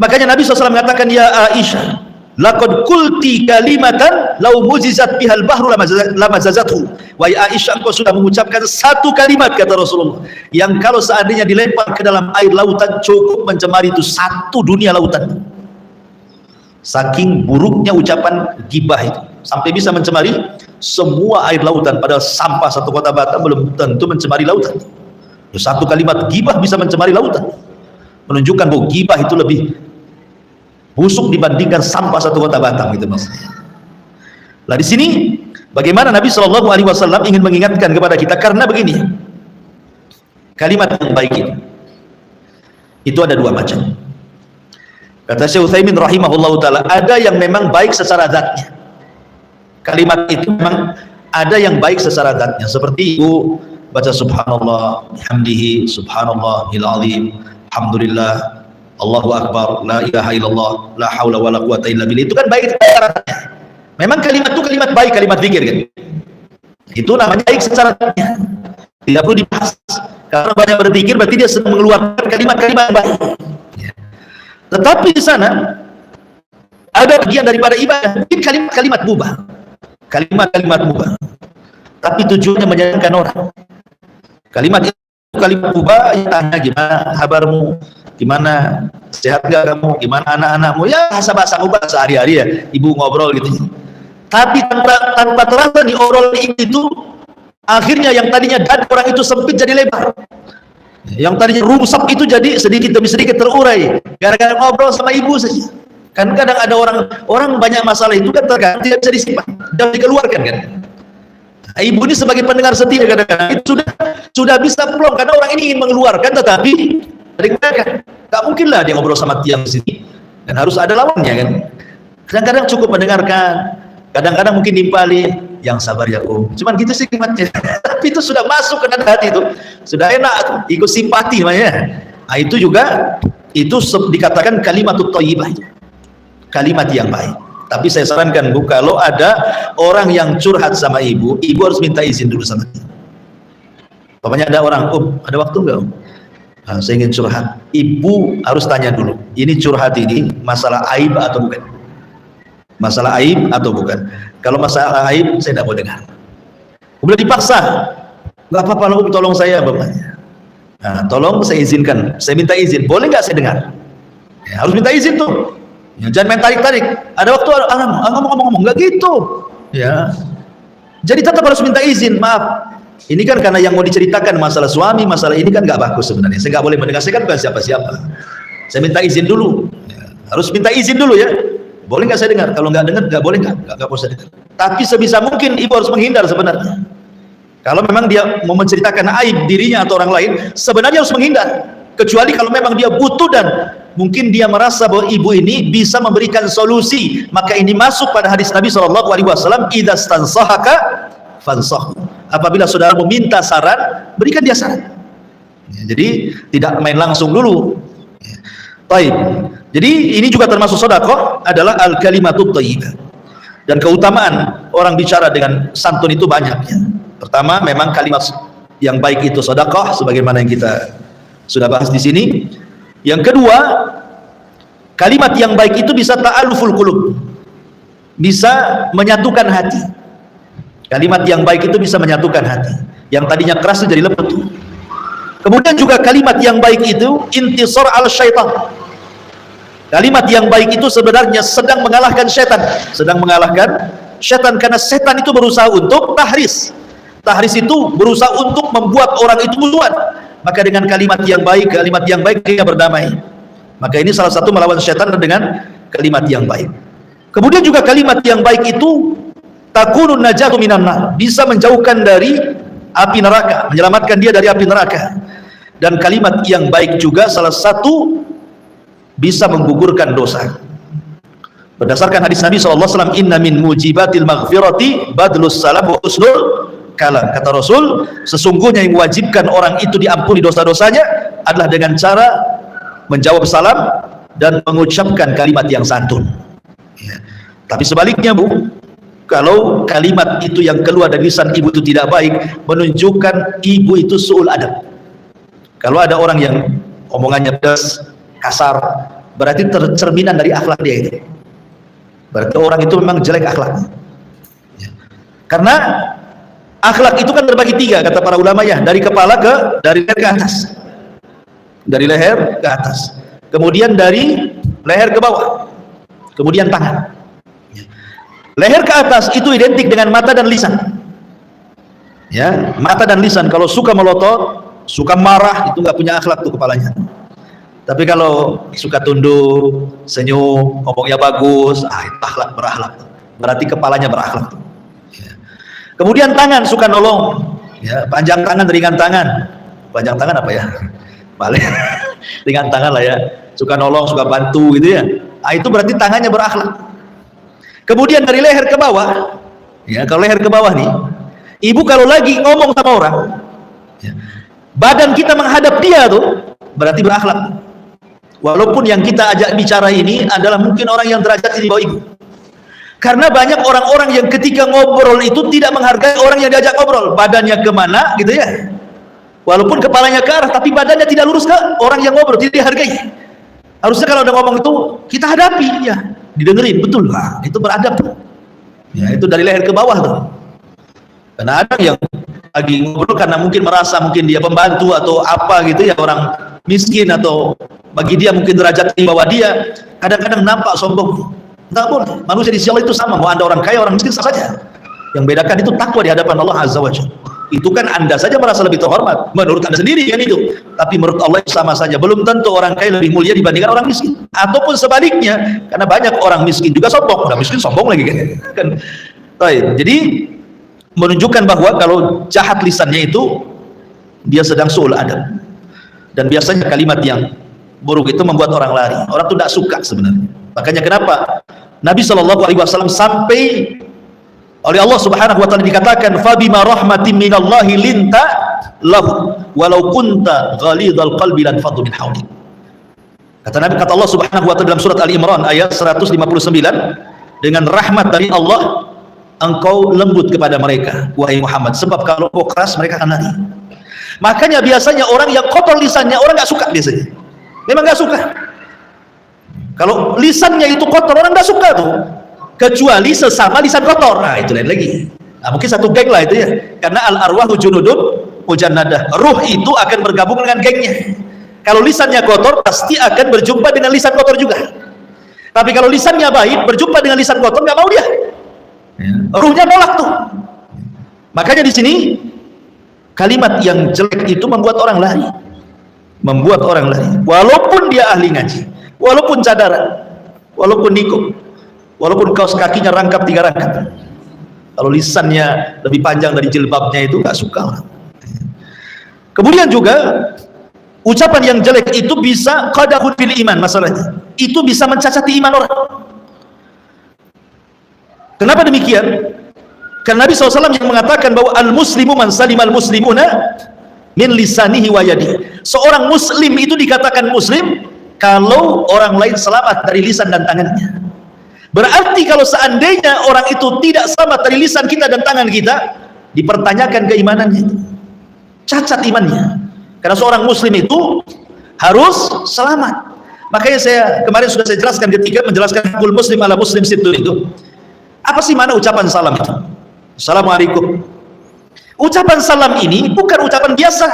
Makanya Nabi SAW mengatakan, ya Aisyah, laqad qulti kalimatan law mujizat bihal bahru lamazazathu. Wahai Aisyah, engkau sudah mengucapkan satu kalimat, kata Rasulullah, yang kalau seandainya dilempar ke dalam air lautan cukup mencemari itu satu dunia lautan. Saking buruknya ucapan ghibah itu, sampai bisa mencemari semua air lautan. Padahal sampah satu kota Batam belum tentu mencemari lautan. Satu kalimat ghibah bisa mencemari lautan, menunjukkan bahwa ghibah itu lebih busuk dibandingkan sampah satu kota Batam, gitu maksudnya. Nah di sini bagaimana Nabi SAW ingin mengingatkan kepada kita, karena begini, kalimat yang baik itu ada dua macam. Kata Syekh Utsaimin rahimahullahu taala, ada yang memang baik secara zatnya. Kalimat itu memang ada yang baik secara zatnya, seperti ibu baca subhanallah bihamdihi subhanallahil azim, alhamdulillah, Allahu akbar, la ilaha illallah, la haula wala quwata illa billah. Itu kan baik secara zatnya. Memang kalimat itu kalimat baik, kalimat zikir kan. Itu namanya baik secara zatnya. Tidak perlu dibahas. Karena banyak berzikir berarti dia sedang mengeluarkan kalimat-kalimat baik. Tetapi di sana ada bagian daripada ibadah, mungkin kalimat-kalimat mubah, kalimat-kalimat mubah, tapi tujuannya menyenangkan orang. Kalimat itu kalimat mubah, ya tanya gimana kabarmu, gimana sehat gak kamu, gimana anak-anakmu, ya bahasa-bahasa mubah sehari-hari ya, ibu ngobrol gitu. Tapi tanpa terasa di obrolan itu, akhirnya yang tadinya dada orang itu sempit jadi lebar. Yang tadinya rumsak itu jadi sedikit demi sedikit terurai gara-gara ngobrol sama ibu saja. Kan kadang ada orang banyak masalah itu kan terkadang tidak bisa disimpan dan dikeluarkan kan. Nah, ibu ini sebagai pendengar setia kadang-kadang itu sudah bisa plong, karena orang ini ingin mengeluarkan tetapi dikeluarkan. Tak mungkinlah dia ngobrol sama tiang di sini, dan harus ada lawannya kan. Kadang-kadang cukup mendengarkan, kadang-kadang mungkin nimpali, yang sabar ya cuman gitu sih kalimatnya. Tapi itu sudah masuk ke dalam hati, itu sudah enak, ikut simpati namanya. Nah, itu juga itu dikatakan kalimatut thayyibah, kalimat yang baik. Tapi saya sarankan Bu, kalau ada orang yang curhat sama ibu harus minta izin dulu sama dia. Pokoknya ada orang, ada waktu enggak nah, saya ingin curhat, ibu harus tanya dulu, ini curhat ini masalah aib atau bukan, masalah aib atau bukan. Kalau masalah aib saya tidak mau dengar. Kemudian dipaksa nggak apa-apa Om, tolong saya bapaknya. Nah, tolong saya izinkan, saya minta izin, boleh nggak saya dengar? Ya, harus minta izin tuh. Ya, jangan main tarik-tarik. Ada waktu ngomong-ngomong, nggak gitu. Ya, jadi tetap harus minta izin. Maaf, ini kan karena yang mau diceritakan masalah suami, masalah ini kan nggak bagus sebenarnya. Saya nggak boleh mendengar, saya kan bukan siapa-siapa. Saya minta izin dulu. Ya, harus minta izin dulu ya. Boleh nggak saya dengar? Kalau nggak dengar, nggak boleh nggak usah dengar. Tapi sebisa mungkin ibu harus menghindar sebenarnya. Kalau memang dia mau menceritakan aib dirinya atau orang lain, sebenarnya harus menghindar. Kecuali kalau memang dia butuh dan mungkin dia merasa bahwa ibu ini bisa memberikan solusi, maka ini masuk pada hadis Nabi SAW, idza stansahaka fansah. Apabila saudara meminta saran, berikan dia saran. Ya, jadi tidak main langsung dulu. Ya. Baik. Jadi ini juga termasuk sedekah adalah al-kalimatut thayyibah. Dan keutamaan orang bicara dengan santun itu banyak ya. Pertama, memang kalimat yang baik itu sedekah sebagaimana yang kita sudah bahas di sini. Yang kedua, kalimat yang baik itu bisa ta'aluful qulub. Bisa menyatukan hati. Kalimat yang baik itu bisa menyatukan hati. Yang tadinya keras itu jadi lembut. Kemudian juga kalimat yang baik itu intisar al-syaitan. Kalimat yang baik itu sebenarnya sedang mengalahkan setan, karena setan itu berusaha untuk tahris. Tahris itu berusaha untuk membuat orang itu musuhan. Maka dengan kalimat yang baik dia berdamai. Maka ini salah satu melawan setan dengan kalimat yang baik. Kemudian juga kalimat yang baik itu takunun najatu minan nar, bisa menjauhkan dari api neraka, menyelamatkan dia dari api neraka. Dan kalimat yang baik juga salah satu bisa menggugurkan dosa. Berdasarkan hadis Nabi SAW, inna min mujibatil maghfirati badlus salam wa husnul kalam. Kata Rasul, sesungguhnya yang mewajibkan orang itu diampuni dosa-dosanya adalah dengan cara menjawab salam dan mengucapkan kalimat yang santun ya. Tapi sebaliknya Bu, kalau kalimat itu yang keluar dari lisan ibu itu tidak baik, menunjukkan ibu itu su'ul adab. Kalau ada orang yang omongannya pedas, kasar, berarti tercerminan dari akhlak dia itu. Berarti orang itu memang jelek akhlaknya ya. Karena akhlak itu kan terbagi tiga kata para ulama ya, dari leher ke atas, dari leher ke atas, kemudian dari leher ke bawah, kemudian tangan ya. Leher ke atas itu identik dengan mata dan lisan ya, mata dan lisan. Kalau suka melotot, suka marah, itu nggak punya akhlak tuh kepalanya. Tapi kalau suka tunduk, senyum, ngomongnya bagus, itu akhlak, berakhlak. Berarti kepalanya berakhlak. Ya. Kemudian tangan, suka nolong, ya, panjang tangan, ringan tangan. Panjang tangan apa ya? Balik, ringan tangan lah ya. Suka nolong, suka bantu gitu ya. Itu berarti tangannya berakhlak. Kemudian dari leher ke bawah, ya, kalau leher ke bawah nih, ibu kalau lagi ngomong sama orang, ya, badan kita menghadap dia tuh, berarti berakhlak. Walaupun yang kita ajak bicara ini adalah mungkin orang yang derajat di bawah ibu. Karena banyak orang-orang yang ketika ngobrol itu tidak menghargai orang yang diajak ngobrol. Badannya kemana gitu ya. Walaupun kepalanya ke arah, tapi badannya tidak lurus ke orang yang ngobrol, tidak dihargai. Harusnya kalau ada ngomong itu, kita hadapi ya, didengerin, betul. Nah, itu beradab. Ya, itu dari leher ke bawah tuh. Karena ada yang lagi ngobrol karena mungkin merasa mungkin dia pembantu atau apa gitu ya, orang miskin, atau bagi dia mungkin derajat di bawah dia, kadang-kadang nampak sombong. Enggak boleh. Manusia di sisi Allah itu sama, mau Anda orang kaya orang miskin sama saja. Yang bedakan itu takwa di hadapan Allah Azza wa Jalla. Itu kan Anda saja merasa lebih terhormat menurut Anda sendiri kan itu, tapi menurut Allah itu sama saja. Belum tentu orang kaya lebih mulia dibandingkan orang miskin, ataupun sebaliknya, karena banyak orang miskin juga sombong. Udah miskin sombong lagi kan. Jadi menunjukkan bahwa kalau jahat lisannya itu dia sedang su'ul adab. Dan biasanya kalimat yang buruk itu membuat orang lari. Orang itu tidak suka sebenarnya. Makanya kenapa Nabi SAW sampai oleh Allah Subhanahu wa taala dikatakan, "Fabima rahmatin minallahi linta lahu walau kunta ghalidhal qalbi lan faddu min hawlik." Kata Nabi, kata Allah Subhanahu wa taala dalam surat Al-Imran ayat 159, dengan rahmat dari Allah engkau lembut kepada mereka wahai Muhammad, sebab kalau kau keras mereka akan lari. Makanya biasanya orang yang kotor lisannya orang nggak suka, biasanya memang nggak suka. Kalau lisannya itu kotor orang nggak suka tuh, kecuali sesama lisan kotor. Nah itu lain lagi. Nah, mungkin satu geng lah itu ya, karena al arwahu junudun mujannadah. Ruh itu akan bergabung dengan gengnya. Kalau lisannya kotor, pasti akan berjumpa dengan lisan kotor juga. Tapi kalau lisannya baik, berjumpa dengan lisan kotor, nggak mau dia. Ruhnya nolak tuh. Makanya di sini kalimat yang jelek itu membuat orang lari. Membuat orang lari. Walaupun dia ahli ngaji, walaupun cadaran, walaupun nikung, walaupun kaos kakinya rangkap 3 rangkap. Kalau lisannya lebih panjang dari jilbabnya itu nggak suka. Kemudian juga ucapan yang jelek itu bisa qadahun fil iman, masalahnya. Itu bisa mencacati iman orang. Kenapa demikian? Karena Nabi SAW yang mengatakan bahwa al-muslimu man salimal muslimuna min lisanihi wa yadihi. Seorang muslim itu dikatakan muslim kalau orang lain selamat dari lisan dan tangannya. Berarti kalau seandainya orang itu tidak selamat dari lisan kita dan tangan kita, dipertanyakan keimanannya itu. Cacat imannya. Karena seorang muslim itu harus selamat. Makanya kemarin sudah saya jelaskan ketika menjelaskan hakul muslim ala muslim situ itu. Apa sih mana ucapan salam itu? Assalamualaikum. Ucapan salam ini bukan ucapan biasa.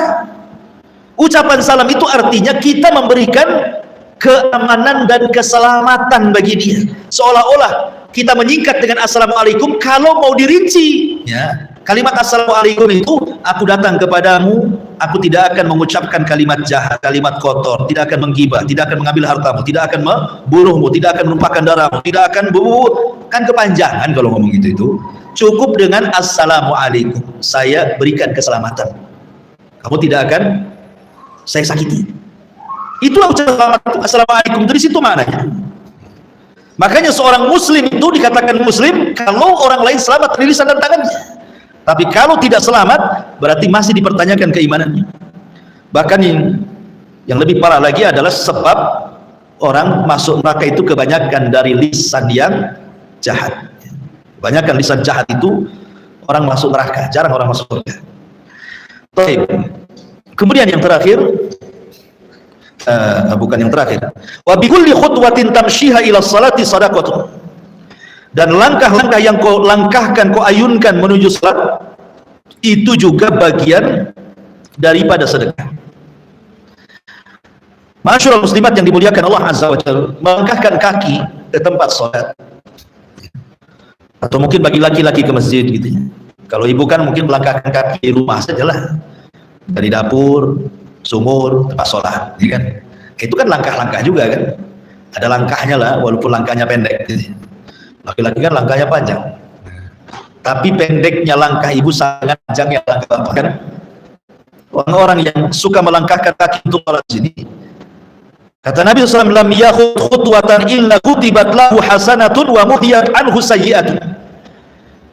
Ucapan salam itu artinya kita memberikan keamanan dan keselamatan bagi dia, seolah-olah kita menyingkat dengan assalamualaikum. Kalau mau dirinci ya, kalimat assalamualaikum itu, aku datang kepadamu, aku tidak akan mengucapkan kalimat jahat, kalimat kotor, tidak akan menggibah, tidak akan mengambil hartamu, tidak akan membunuhmu, tidak akan menumpahkan darahmu, tidak akan kan kepanjangan kalau ngomong gitu. Itu cukup dengan assalamualaikum, saya berikan keselamatan, kamu tidak akan saya sakiti. Itu ucapan assalamualaikum, dari situ maknanya. Makanya seorang muslim itu dikatakan muslim kalau orang lain selamat dari lisan dan tangannya. Tapi kalau tidak selamat, berarti masih dipertanyakan keimanannya. Bahkan yang lebih parah lagi adalah sebab orang masuk neraka itu kebanyakan dari lisan yang jahat. Kebanyakan lisan jahat itu orang masuk neraka, jarang orang masuk surga. Baik. Kemudian yang terakhir, bukan yang terakhir, wa bi kulli khutwatin tamshiha ila salati shadaqatun, dan langkah-langkah yang kau langkahkan, kau ayunkan menuju salat, itu juga bagian daripada sedekah. Masyaallah muslimat yang dimuliakan Allah Azza wa Jalla, melangkahkan kaki ke tempat salat, atau mungkin bagi laki-laki ke masjid gitu ya. Kalau ibu kan mungkin melangkahkan kaki di rumah sajalah, dari dapur, sumur, tempat sholat, ya kan? Itu kan langkah-langkah juga kan? Ada langkahnya lah, walaupun langkahnya pendek. Laki-laki kan langkahnya panjang, tapi pendeknya langkah ibu sangat panjangnya langkah bapak kan? Orang-orang yang suka melangkahkan kaki untuk sholat sini, kata Nabi SAW, lam yakhud khutwatan illa kutibat lahu hasanatun wa muhiyat anhu sayyi'atun.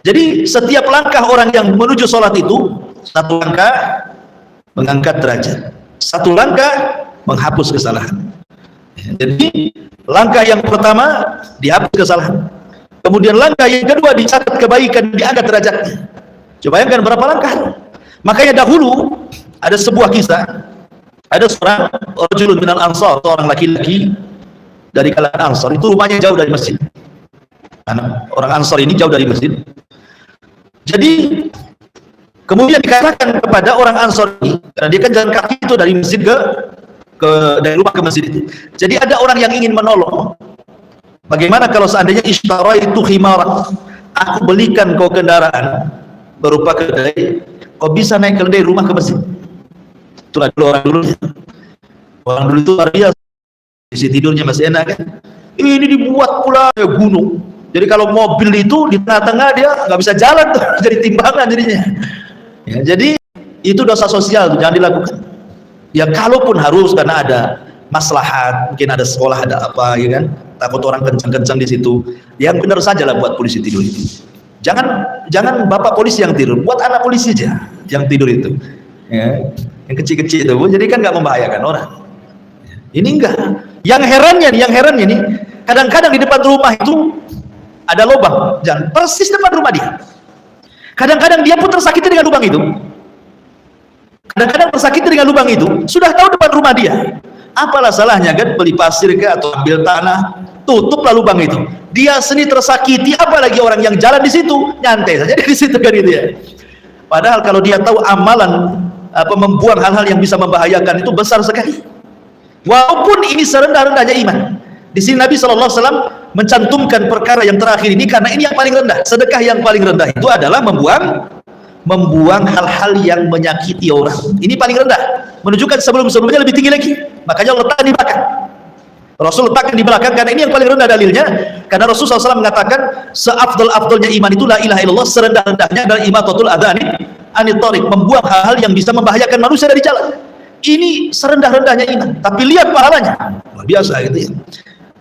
Jadi setiap langkah orang yang menuju sholat itu, satu langkah mengangkat derajat, satu langkah menghapus kesalahan. Jadi langkah yang pertama dihapus kesalahan, kemudian langkah yang kedua dicatat kebaikan, diangkat derajatnya. Coba bayangkan berapa langkah. Makanya dahulu ada sebuah kisah, ada seorang rajulun minal ansar, seorang laki-laki dari kalangan Ansar, itu rumahnya jauh dari masjid. Orang Ansar ini jauh dari masjid. Jadi kemudian dikatakan kepada orang Ansor ini, karena dia kan jalan kaki itu dari masjid dari rumah ke masjid itu. Jadi ada orang yang ingin menolong. Bagaimana kalau seandainya ishtaraitu khimara, aku belikan kau kendaraan berupa keledai, kau bisa naik keledai rumah ke masjid. Itulah dulu orang dulu. Orang dulu itu luar biasa. Isi tidurnya masih enak kan. Ini dibuat pula gunung. Jadi kalau mobil itu di tengah-tengah dia nggak bisa jalan tuh, jadi timbangan jadinya. Ya, jadi itu dosa sosial, jangan dilakukan. Ya kalaupun harus karena ada maslahat, mungkin ada sekolah, ada apa, ya kan? Takut orang kencang-kencang di situ. Yang benar saja lah buat polisi tidur itu. Jangan bapak polisi yang tidur, buat anak polisi aja yang tidur itu. Ya, yang kecil-kecil itu, jadi kan nggak membahayakan orang. Ini enggak. Yang herannya nih, kadang-kadang di depan rumah itu ada lubang, jangan persis depan rumah dia. Kadang-kadang dia pun tersakiti dengan lubang itu. Kadang-kadang tersakiti dengan lubang itu, sudah tahu depan rumah dia. Apalah salahnya kan, beli pasir ke atau ambil tanah, tutuplah lubang itu. Dia sendiri tersakiti, apalagi orang yang jalan di situ, nyantai saja di situ kan itu ya. Padahal kalau dia tahu amalan membuang hal-hal yang bisa membahayakan itu besar sekali. Walaupun ini serendah-rendahnya iman. Di sini Nabi SAW mencantumkan perkara yang terakhir ini karena ini yang paling rendah. Sedekah yang paling rendah itu adalah membuang hal-hal yang menyakiti orang. Ini paling rendah. Menunjukkan sebelum-sebelumnya lebih tinggi lagi. Makanya letakkan di belakang. Rasul letakkan di belakang karena ini yang paling rendah dalilnya. Karena Rasul SAW mengatakan seafdal-afdalnya iman itu la ilaha illallah, serendah-rendahnya adalah imatatul adhani anit thariq, membuang hal-hal yang bisa membahayakan manusia dari jalan. Ini serendah-rendahnya iman, tapi lihat pahalanya luar biasa gitu ya.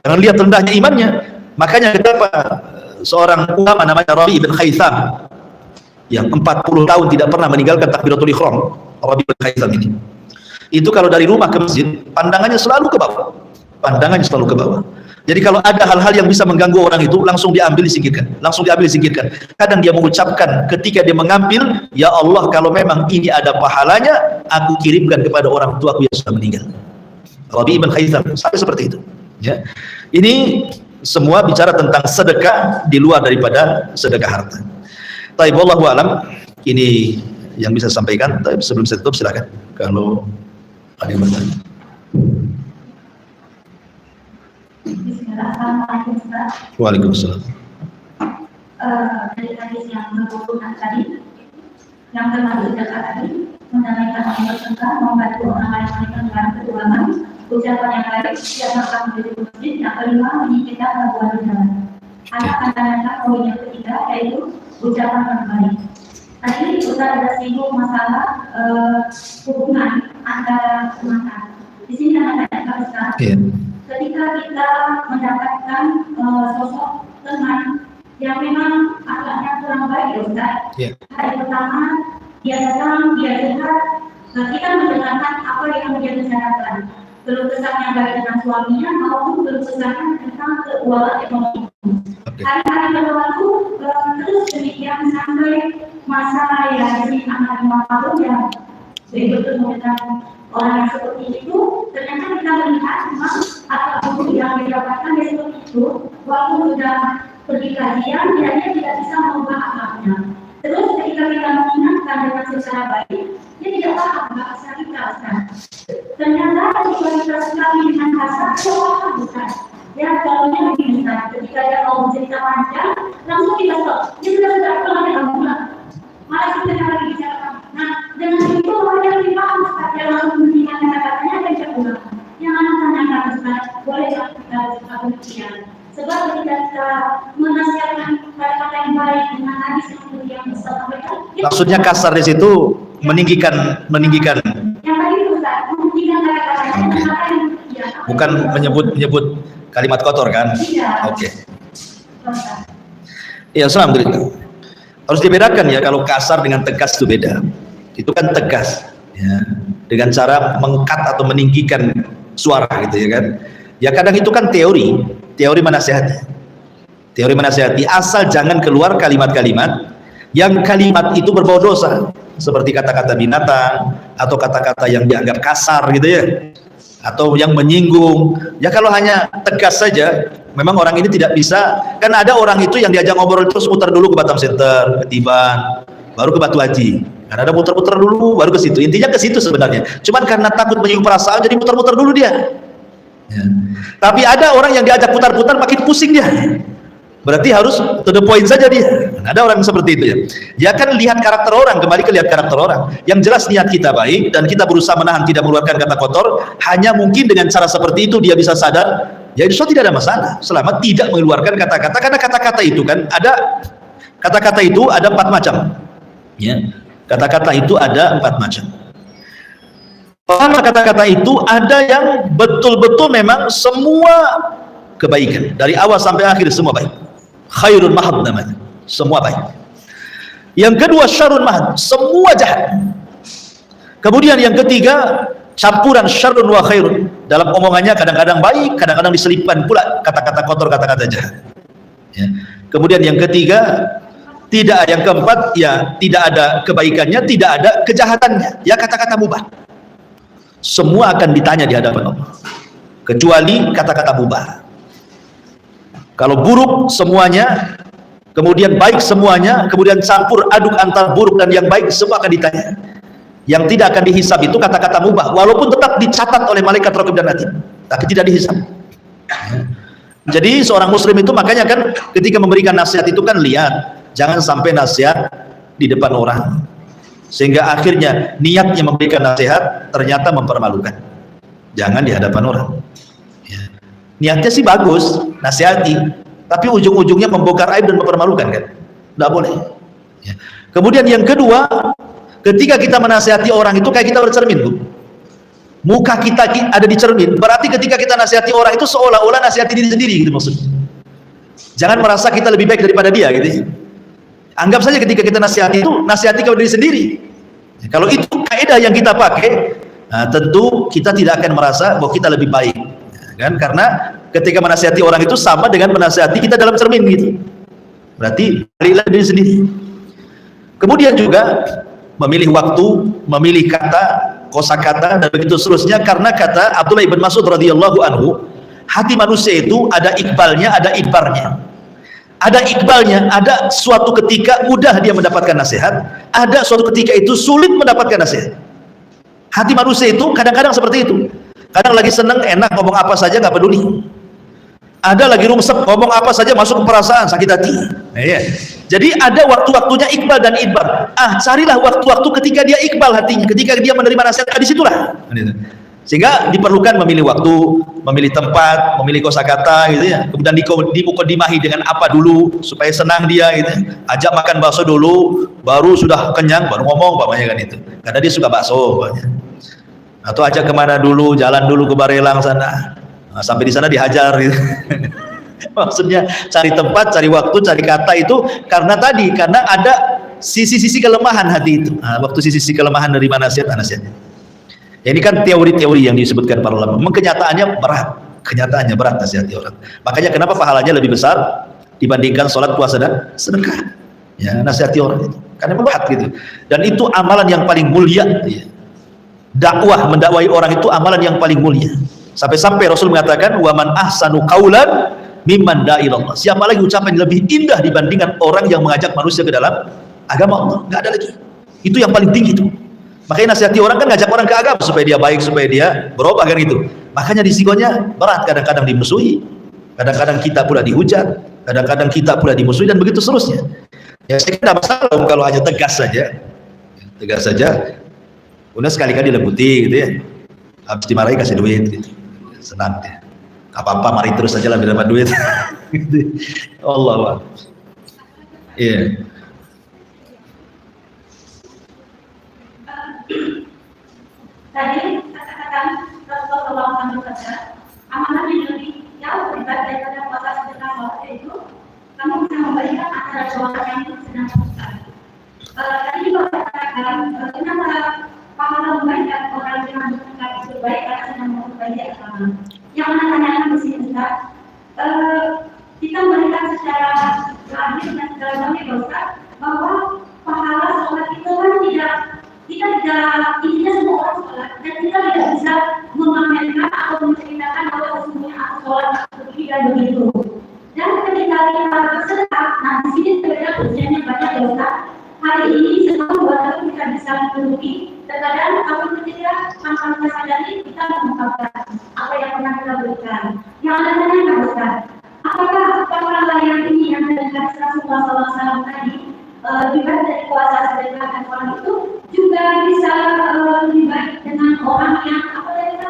Jangan lihat rendahnya imannya. Makanya kenapa seorang ulama namanya Rabi bin Khaytham yang 40 tahun tidak pernah meninggalkan takbiratul ihram, Rabi bin Khaytham ini, itu kalau dari rumah ke masjid pandangannya selalu ke bawah, pandangannya selalu ke bawah. Jadi kalau ada hal-hal yang bisa mengganggu orang itu langsung diambil disingkirkan, langsung diambil disingkirkan. Kadang dia mengucapkan ketika dia mengambil, ya Allah, kalau memang ini ada pahalanya, aku kirimkan kepada orang tuaku yang sudah meninggal. Rabi bin Khaytham sampai seperti itu ya. Ini semua bicara tentang sedekah di luar daripada sedekah harta. Taib, wallahu alam, ini yang bisa sampaikan. Tapi sebelum saya tutup silakan kalau ada yang bertanya. Assalamualaikum Ustaz. Waalaikumsalam. Dari hadis yang berhubungan tadi, yang termasuk sedekah tadi, mendamaikan orang bersedekah, membantu orang lain meninggalkan keuangan, ucapan yang baik, tidak makan menjadi masjid, yang kelima menyingkirkan gangguan di jalan. Ada pandangan poin yang ketiga yaitu ucapan yang baik. Tadi Ustaz ada singgung masalah hubungan antara teman. Di sini ada Ustaz. Ketika kita mendapatkan sosok teman yang memang agaknya kurang baik ya Ustaz. Hari pertama dia datang, dia curhat, kita mendengarkan apa yang dia bicarakan, keluh kesahnya baik dengan suaminya maupun keluh kesahnya tentang keuangan ekonomi. Hari-hari berlalu terus demikian sampai masa ya jadi anak 5 tahun ya berikut dengan orang yang seperti itu. Ternyata kita melihat memang apa yang didapatkan dia seperti itu, waktu sudah pergi kajian dia tidak bisa mengubah akhlaknya. Terus ketika kita mengingatkan dengan secara baik, dia tidak paham bahasa kita Ustaz. Ternyata ketika kita sekali dengan kasar, dia paham Ustaz. Ya, contohnya begini Ustaz, ketika dia mau bercerita panjang, langsung kita stop. Dia sudah pulang ke kamu malah kita lagi bicara. Nah, dengan itu orang yang lebih paham Ustaz, dia langsung menghentikan kata-katanya dan dia pulang. Yang anak tanyakan Ustaz, boleh kita berbicara. Sebab ketika kita menasihatkan kata-kata yang baik dengan hadis yang Ustaz sampaikan, maksudnya kasar di situ meninggikan. Yang tadi Ustaz, meninggikan kata-katanya, bukan menyebut kalimat kotor kan? Oke. Ya, alhamdulillah. Harus dibedakan ya, kalau kasar dengan tegas itu beda. Itu kan tegas ya, dengan cara mengkat atau meninggikan suara gitu ya kan. Ya kadang itu kan teori menasihati, asal jangan keluar kalimat-kalimat yang kalimat itu berbau dosa, seperti kata-kata binatang atau kata-kata yang dianggap kasar gitu ya, atau yang menyinggung. Ya kalau hanya tegas saja, memang orang ini tidak bisa. Kan ada orang itu yang diajak ngobrol terus muter dulu ke Batam Center, ke Tiban, baru ke Batu Haji. Kan ada muter-muter dulu baru ke situ. Intinya ke situ sebenarnya. Cuman karena takut menyinggung perasaan jadi muter-muter dulu dia. Ya. Tapi ada orang yang diajak putar-putar makin pusing dia. Berarti harus to the point saja dia. Ada orang seperti itu ya. Dia kan lihat karakter orang, kembali ke lihat karakter orang. Yang jelas niat kita baik dan kita berusaha menahan tidak mengeluarkan kata kotor. Hanya mungkin dengan cara seperti itu dia bisa sadar, ya insya Allah tidak ada masalah selama tidak mengeluarkan kata-kata. Karena kata-kata itu kan ada, kata-kata itu ada 4 macam. Ya. Kata-kata itu ada 4 macam. Pertama, kata-kata itu ada yang betul-betul memang semua kebaikan dari awal sampai akhir semua baik. Khairun mahad namanya, semua baik. Yang kedua syarrun mahad, semua jahat. Kemudian yang ketiga campuran syarrun wa khairun, dalam omongannya kadang-kadang baik, kadang-kadang diselipkan pula kata-kata kotor, kata-kata jahat ya. Kemudian yang ketiga tidak, yang keempat ya tidak ada kebaikannya, tidak ada kejahatannya, ya kata-kata mubah. Semua akan ditanya di hadapan Allah kecuali kata-kata mubah. Kalau buruk semuanya, kemudian baik semuanya, kemudian campur aduk antara buruk dan yang baik, semua akan ditanya. Yang tidak akan dihisab itu kata-kata mubah, walaupun tetap dicatat oleh malaikat raqib dan atid, tapi tidak dihisab. Jadi seorang muslim itu makanya kan ketika memberikan nasihat itu kan lihat, jangan sampai nasihat di depan orang, sehingga akhirnya niatnya memberikan nasihat ternyata mempermalukan. Jangan di hadapan orang. Niatnya sih bagus, nasihati, tapi ujung-ujungnya membongkar aib dan mempermalukan kan? Tidak boleh. Kemudian yang kedua, ketika kita menasihati orang itu kayak kita bercermin, Bu. Muka kita ada di cermin, berarti ketika kita nasihati orang itu seolah-olah nasihati diri sendiri gitu maksudnya. Jangan merasa kita lebih baik daripada dia gitu. Anggap saja ketika kita nasihati itu nasihati kepada diri sendiri. Kalau itu kaidah yang kita pakai, nah, tentu kita tidak akan merasa bahwa kita lebih baik, kan? Karena ketika menasihati orang itu sama dengan menasihati kita dalam cermin gitu. Berarti balilah diri sendiri. Kemudian juga memilih waktu, memilih kata, kosakata dan begitu seterusnya, karena kata Abdullah ibn Mas'ud radhiyallahu anhu, hati manusia itu ada iqbalnya, ada idbarnya. Ada iqbalnya, ada suatu ketika mudah dia mendapatkan nasihat, ada suatu ketika itu sulit mendapatkan nasihat. Hati manusia itu kadang-kadang seperti itu. Kadang lagi seneng, enak, ngomong apa saja nggak peduli. Ada lagi rungsep, ngomong apa saja masuk ke perasaan, sakit hati. Jadi ada waktu-waktunya iqbal dan idbar. Carilah waktu-waktu ketika dia iqbal hatinya, ketika dia menerima nasihat, disitulah. Sehingga diperlukan memilih waktu, memilih tempat, memilih kosakata gitu ya. Kemudian dimukadimahi dengan apa dulu supaya senang dia gitu. Ajak makan bakso dulu, baru sudah kenyang baru ngomong umpamanya kan itu. Karena dia suka bakso umpamanya. Atau ajak kemana dulu, jalan dulu ke Barelang sana. Nah, sampai di sana dihajar gitu. Maksudnya cari tempat, cari waktu, cari kata itu karena ada sisi-sisi kelemahan hati itu. Nah, waktu sisi-sisi kelemahan dari nasihatnya. Ini kan teori-teori yang disebutkan para ulama. Memang kenyataannya berat nasihati orang. Makanya kenapa pahalanya lebih besar dibandingkan sholat, puasa dan sedekah. Ya, nasihati orang itu. Karena berat gitu. Dan itu amalan yang paling mulia. Ya. Dakwah, mendakwai orang itu amalan yang paling mulia. Sampai-sampai Rasul mengatakan, "Wa man ahsanu qaulan mimman da'a ilallah." Siapa lagi ucapan yang lebih indah dibandingkan orang yang mengajak manusia ke dalam agama Allah? Enggak ada lagi. Itu yang paling tinggi itu. Makanya nasihati orang kan ngajak orang ke agama supaya dia baik, supaya dia berubah kan itu. Makanya risikonya berat, kadang-kadang dimusuhi, kadang-kadang kita pula dihujat, kadang-kadang kita pula dimusuhi dan begitu seterusnya. Ya saya kira tidak masalah kalau hanya tegas saja. Tegas saja. Udah sekali-kali lembuti gitu ya. Habis dimarahi kasih duit gitu. Senang dia. Apa-apa mari terus saja lah dapat duit. Allah. Iya. Tadi kata-kata Rasulullah SAW amanah yang lebih jauh daripada puasa sedekah sholat itu kamu bisa memberikan antara sholat yang sedang lakukan. Tadi juga katakan kenapa pahala memberikan orang yang sedekah itu baik karena sedang memperbaiki agama. Yang mana tanyakan di sini Ustaz, kita memberikan secara lahir dan secara batin dosa bahwa pahala sholat itu kan intinya semua orang sholat dan kita tidak bisa memamerkan atau menceritakan bahwa sesungguhnya aku sholat begini dan begitu. Dan ketika kita bersedekah, nah di sini berbeda ujiannya banyak dosa. Hari ini sesuatu buat kita bisa menduduki. Terkadang kalau ketika tanpa kita sadari kita mengungkapkan apa yang pernah kita berikan. Yang lainnya kan Ustaz, apakah pahala yang ini yang dari Rasulullah SAW tadi juga dari puasa sedekah dan orang itu juga bisa lebih baik dengan orang yang apa ya kita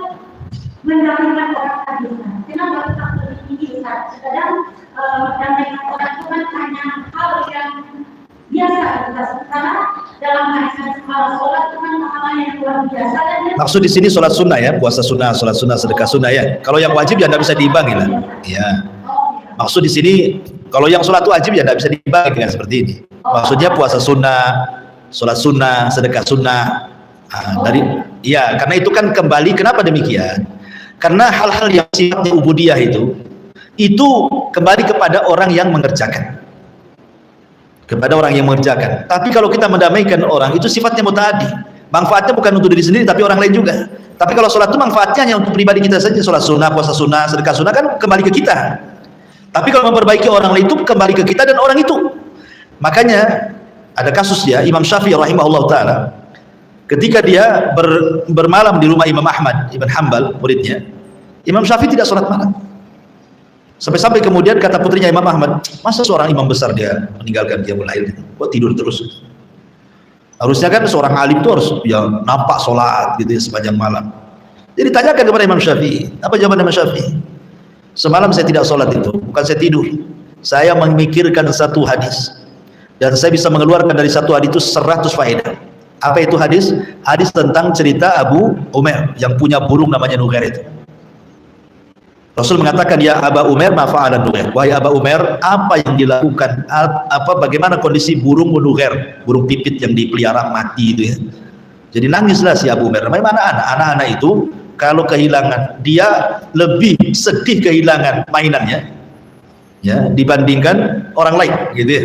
mendamaikan orang tadi. Kenapa tetap lebih tinggi Ustaz? Kadang mendamaikan orang itu kan hanya hal yang biasa Ustaz. Karena dalam hadis sholat itu kan hal yang luar biasa. Maksud di sini sholat sunnah ya, puasa sunnah, sholat sunnah, sedekah sunnah ya. Kalau yang wajib ya tidak bisa diimbangi lah. Ya. Maksud di sini kalau yang sholat wajib ya tidak bisa diimbangi dengan seperti ini. Maksudnya puasa sunnah, sholat sunnah, sedekah sunnah. Karena itu kan kembali, kenapa demikian? Karena hal-hal yang sifatnya ubudiyah itu kembali kepada orang yang mengerjakan. Kepada orang yang mengerjakan. Tapi kalau kita mendamaikan orang itu sifatnya mutaaddi. Manfaatnya bukan untuk diri sendiri tapi orang lain juga. Tapi kalau sholat itu manfaatnya hanya untuk pribadi kita saja. Sholat sunnah, puasa sunnah, sedekah sunnah kan kembali ke kita. Tapi kalau memperbaiki orang lain itu kembali ke kita dan orang itu. Makanya ada kasus ya Imam Syafi'i rahimahullah ta'ala ketika dia bermalam di rumah Imam Ahmad Ibn Hanbal, muridnya, Imam Syafi'i tidak sholat malam. Sampai-sampai kemudian kata putrinya Imam Ahmad, masa seorang imam besar dia meninggalkan dia mulai kok tidur terus? Harusnya kan seorang alim itu harus ya nampak sholat gitu ya sepanjang malam. Jadi tanyakan kepada Imam Syafi'i, apa jawaban Imam Syafi'i? Semalam saya tidak sholat itu, bukan saya tidur. Saya memikirkan satu hadis dan saya bisa mengeluarkan dari satu hadis itu 100 faedah. Apa itu hadis? Hadis tentang cerita Abu Umair yang punya burung namanya Nughair itu. Rasul mengatakan, ya Aba Umair ma fa'ala Nughair. Wahai Aba Umair, apa yang dilakukan, bagaimana kondisi burung Nughair, burung pipit yang dipelihara mati itu ya. Jadi nangislah si Abu Umair. Bagaimana anak-anak itu kalau kehilangan, dia lebih sedih kehilangan mainannya ya dibandingkan orang lain gitu ya.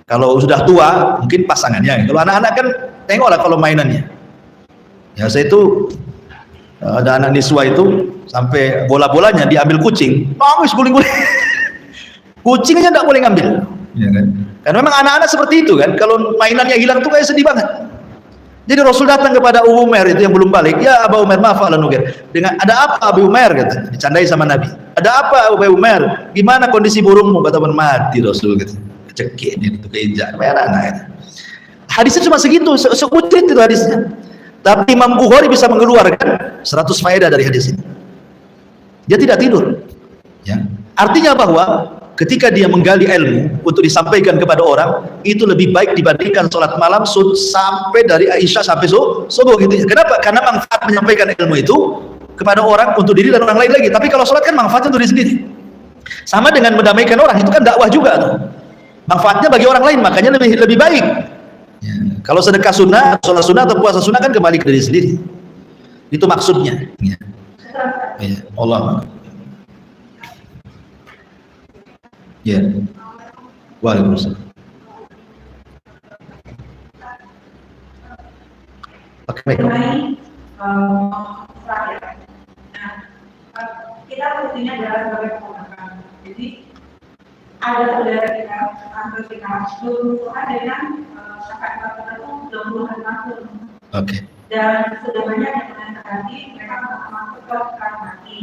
Kalau sudah tua mungkin pasangannya, kalau anak-anak kan tengoklah kalau mainannya ya. Saya itu ada anak niswa itu sampai bola-bolanya diambil kucing, nangis guling-guling. Kucingnya tidak boleh ngambil ya kan? Karena memang anak-anak seperti itu kan, kalau mainannya hilang tuh kayak sedih banget. Jadi Rasul datang kepada Abu Umair itu yang belum balik, ya Abu Umair ma fa'ala Nughair. Dengan ada apa Abu Umair, kata, dicandai sama Nabi. Ada apa Abu Umair? Gimana kondisi burungmu? Kata mati Rasul gitu. Cekik dia itu keinjak anak-anak itu. Hadisnya cuma segitu, sekutip itu hadisnya. Tapi Imam Bukhari bisa mengeluarkan 100 faedah dari hadis ini. Dia tidak tidur. Ya. Artinya bahwa ketika dia menggali ilmu untuk disampaikan kepada orang, itu lebih baik dibandingkan sholat malam sampai dari Aisyah sampai subuh gitu ya. Kenapa? Karena manfaat menyampaikan ilmu itu kepada orang untuk diri dan orang lain lagi. Tapi kalau sholat kan manfaatnya untuk diri sendiri. Sama dengan mendamaikan orang, itu kan dakwah juga tuh. Manfaatnya bagi orang lain, makanya lebih baik. Ya. Kalau sedekah sunnah, sholat sunnah atau puasa sunnah kan kembali ke diri sendiri. Itu maksudnya. Ya. Ya. Allah. Ya. Waalaikumsalam. Pakai mic. Kita fungsinya adalah sebagai pemohon. Jadi ada saudara kita, tante kita, berusaha dengan kakak tertentu sudah puluhan tahun. Oke. Dan sudah banyak yang menasihati mereka masuk ke sekarang mati.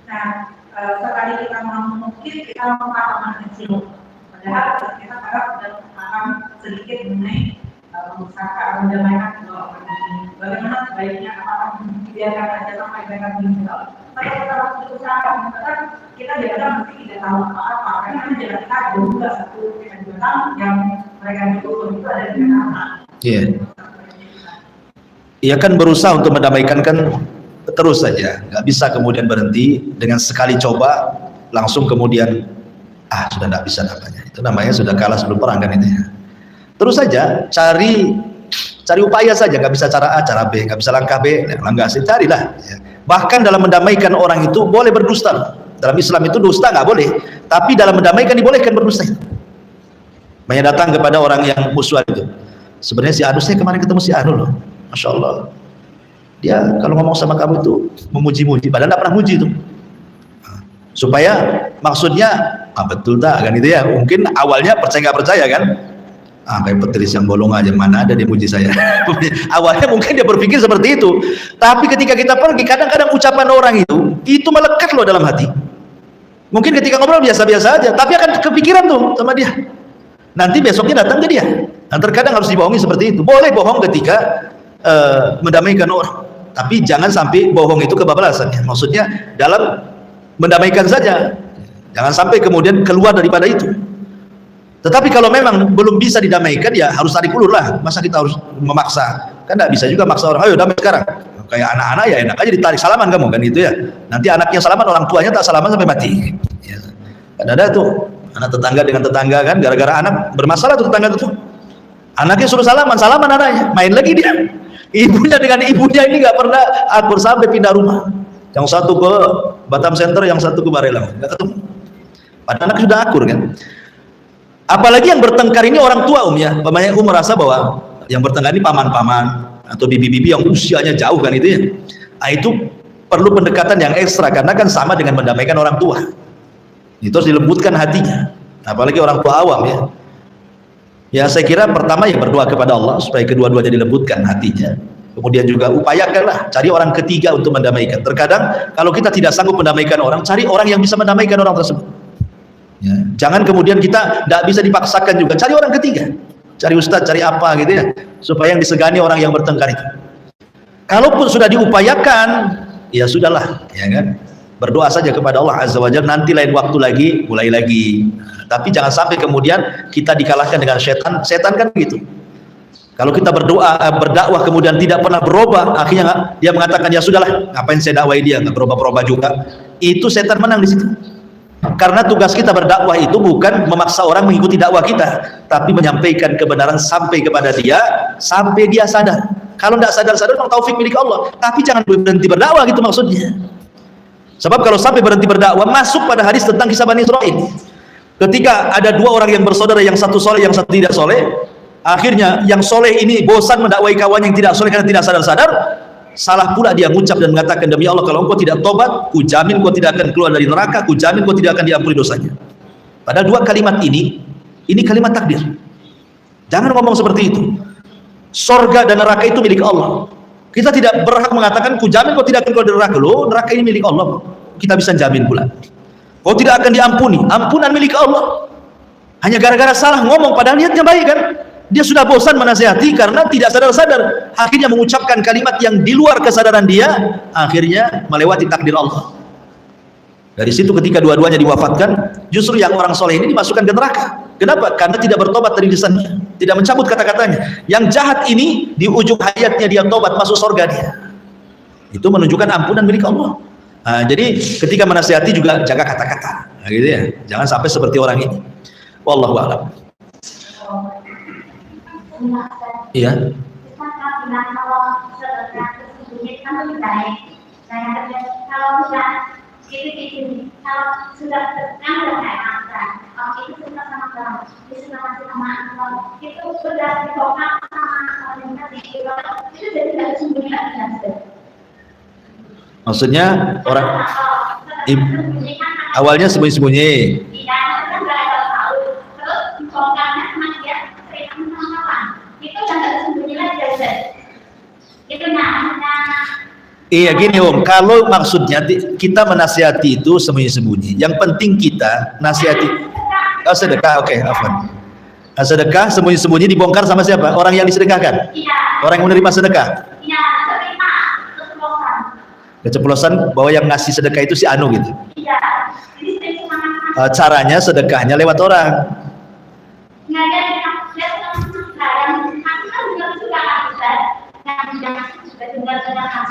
Nah, sekali kita mungkin kita pemahaman kecil, padahal kita harap sudah paham sedikit mengenai pengusaha mendamaikan kedua orang ini. Bagaimana sebaiknya, apakah dibiarkan saja sampai mereka meninggal? Kalau kita harus berusaha, maka kita biarkan mesti tidak tahu apa-apa, karena jalan kita ada juga satu kita juga tahu yang mereka itu ada di mana. Iya. Ia kan berusaha untuk mendamaikan kan terus saja, nggak bisa kemudian berhenti dengan sekali coba langsung kemudian sudah nggak bisa namanya. Itu namanya sudah kalah sebelum perang kan itu ya. Terus saja cari upaya saja, nggak bisa cara A, cara B, nggak bisa langkah B, langkah C, carilah. Ya. Bahkan dalam mendamaikan orang itu boleh berdusta. Dalam Islam itu dusta nggak boleh, tapi dalam mendamaikan dibolehkan berdusta. Banyak datang kepada orang yang musuh itu. Sebenarnya si Anu, saya kemarin ketemu si Anu loh, masya Allah. Dia kalau ngomong sama kamu itu memuji-muji, padahal tidak pernah muji itu. Supaya maksudnya betul tak kan itu ya. Mungkin awalnya percaya nggak percaya kan. Kayak peteris yang bolong aja, mana ada dia muji saya. Awalnya mungkin dia berpikir seperti itu. Tapi ketika kita pergi, kadang-kadang ucapan orang itu melekat loh dalam hati. Mungkin ketika ngobrol biasa-biasa aja, tapi akan kepikiran tuh sama dia. Nanti besoknya datang ke dia. Dan terkadang harus dibohongi seperti itu. Boleh bohong ketika mendamaikan orang, tapi jangan sampai bohong itu kebablasan ya. Maksudnya dalam mendamaikan saja, jangan sampai kemudian keluar daripada itu. Tetapi kalau memang belum bisa didamaikan, ya harus tarik ulur lah. Masa kita harus memaksa? Kan tidak bisa juga maksa orang, ayo damai sekarang. Kayak anak-anak ya enak aja ditarik salaman kamu kan itu ya. Nanti anaknya salaman, orang tuanya tak salaman sampai mati ya. Kan ada tuh anak tetangga dengan tetangga kan, gara-gara anak bermasalah tuh tetangga tuh. Anaknya suruh salaman anaknya, main lagi dia. Ibunya dengan ibunya ini nggak pernah akur sampai pindah rumah. Yang satu ke Batam Center, yang satu ke Barelang, nggak ketemu. Padahal anak sudah akur kan. Apalagi yang bertengkar ini orang tua ya. Banyak merasa bahwa yang bertengkar ini paman-paman atau bibi-bibi yang usianya jauh kan itu ya. Itu perlu pendekatan yang ekstra karena kan sama dengan mendamaikan orang tua. Itu harus dilembutkan hatinya. Apalagi orang tua awam ya. Ya saya kira pertama ya berdoa kepada Allah supaya kedua-duanya dilembutkan hatinya. Kemudian juga upayakanlah cari orang ketiga untuk mendamaikan. Terkadang kalau kita tidak sanggup mendamaikan orang, cari orang yang bisa mendamaikan orang tersebut. Ya. Jangan kemudian kita tidak bisa dipaksakan juga, cari orang ketiga, cari ustadz, cari apa gitu ya, supaya yang disegani orang yang bertengkar itu. Kalaupun sudah diupayakan, ya sudahlah, ya kan. Berdoa saja kepada Allah Azza wa Jalla, nanti lain waktu lagi mulai lagi. Tapi jangan sampai kemudian kita dikalahkan dengan setan. Setan kan begitu. Kalau kita berdakwah kemudian tidak pernah berubah, akhirnya dia mengatakan ya sudahlah, ngapain saya dakwai dia, nggak berubah-berubah juga. Itu setan menang di situ. Karena tugas kita berdakwah itu bukan memaksa orang mengikuti dakwah kita, tapi menyampaikan kebenaran sampai kepada dia, sampai dia sadar. Kalau tidak sadar-sadar, memang taufik milik Allah. Tapi jangan berhenti berdakwah gitu maksudnya. Sebab kalau sampai berhenti berdakwah, masuk pada hadis tentang kisah Bani Israil. Ketika ada dua orang yang bersaudara, yang satu soleh, yang satu tidak soleh. Akhirnya yang soleh ini bosan mendakwai kawan yang tidak soleh karena tidak sadar-sadar. Salah pula dia mengucap dan mengatakan, demi Allah kalau engkau tidak tobat, ku jamin kau tidak akan keluar dari neraka, ku jamin kau tidak akan diampuni dosanya. Padahal dua kalimat ini kalimat takdir. Jangan ngomong seperti itu. Sorga dan neraka itu milik Allah. Kita tidak berhak mengatakan, ku jamin kau tidak akan keluar dari neraka. Loh, neraka ini milik Allah. Kita bisa jamin pula. Kau tidak akan diampuni, ampunan milik Allah. Hanya gara-gara salah ngomong, padahal niatnya baik kan. Dia sudah bosan menasihati karena tidak sadar-sadar, akhirnya mengucapkan kalimat yang di luar kesadaran dia, akhirnya melewati takdir Allah. Dari situ ketika dua-duanya diwafatkan, justru yang orang soleh ini dimasukkan ke neraka. Kenapa? Karena tidak bertobat dari lisannya, tidak mencabut kata-katanya. Yang jahat ini di ujung hayatnya dia tobat, masuk surga dia. Itu menunjukkan ampunan milik Allah. Nah, jadi ketika menasihati juga jaga kata-kata, nah, gitu ya. Jangan sampai seperti orang ini. Wallahu a'lam. Iya. Maksudnya orang awalnya sembunyi-sembunyi. Iya gini Om, kalau maksudnya kita menasihati itu sembunyi-sembunyi. Yang penting kita nasihati. Oh sedekah, oke, afwan. Sedekah sembunyi-sembunyi dibongkar sama siapa? Orang yang disedekahkan. Orang yang menerima sedekah. Keceplosan bahwa yang ngasih sedekah itu si Anu gitu. Caranya sedekahnya lewat orang.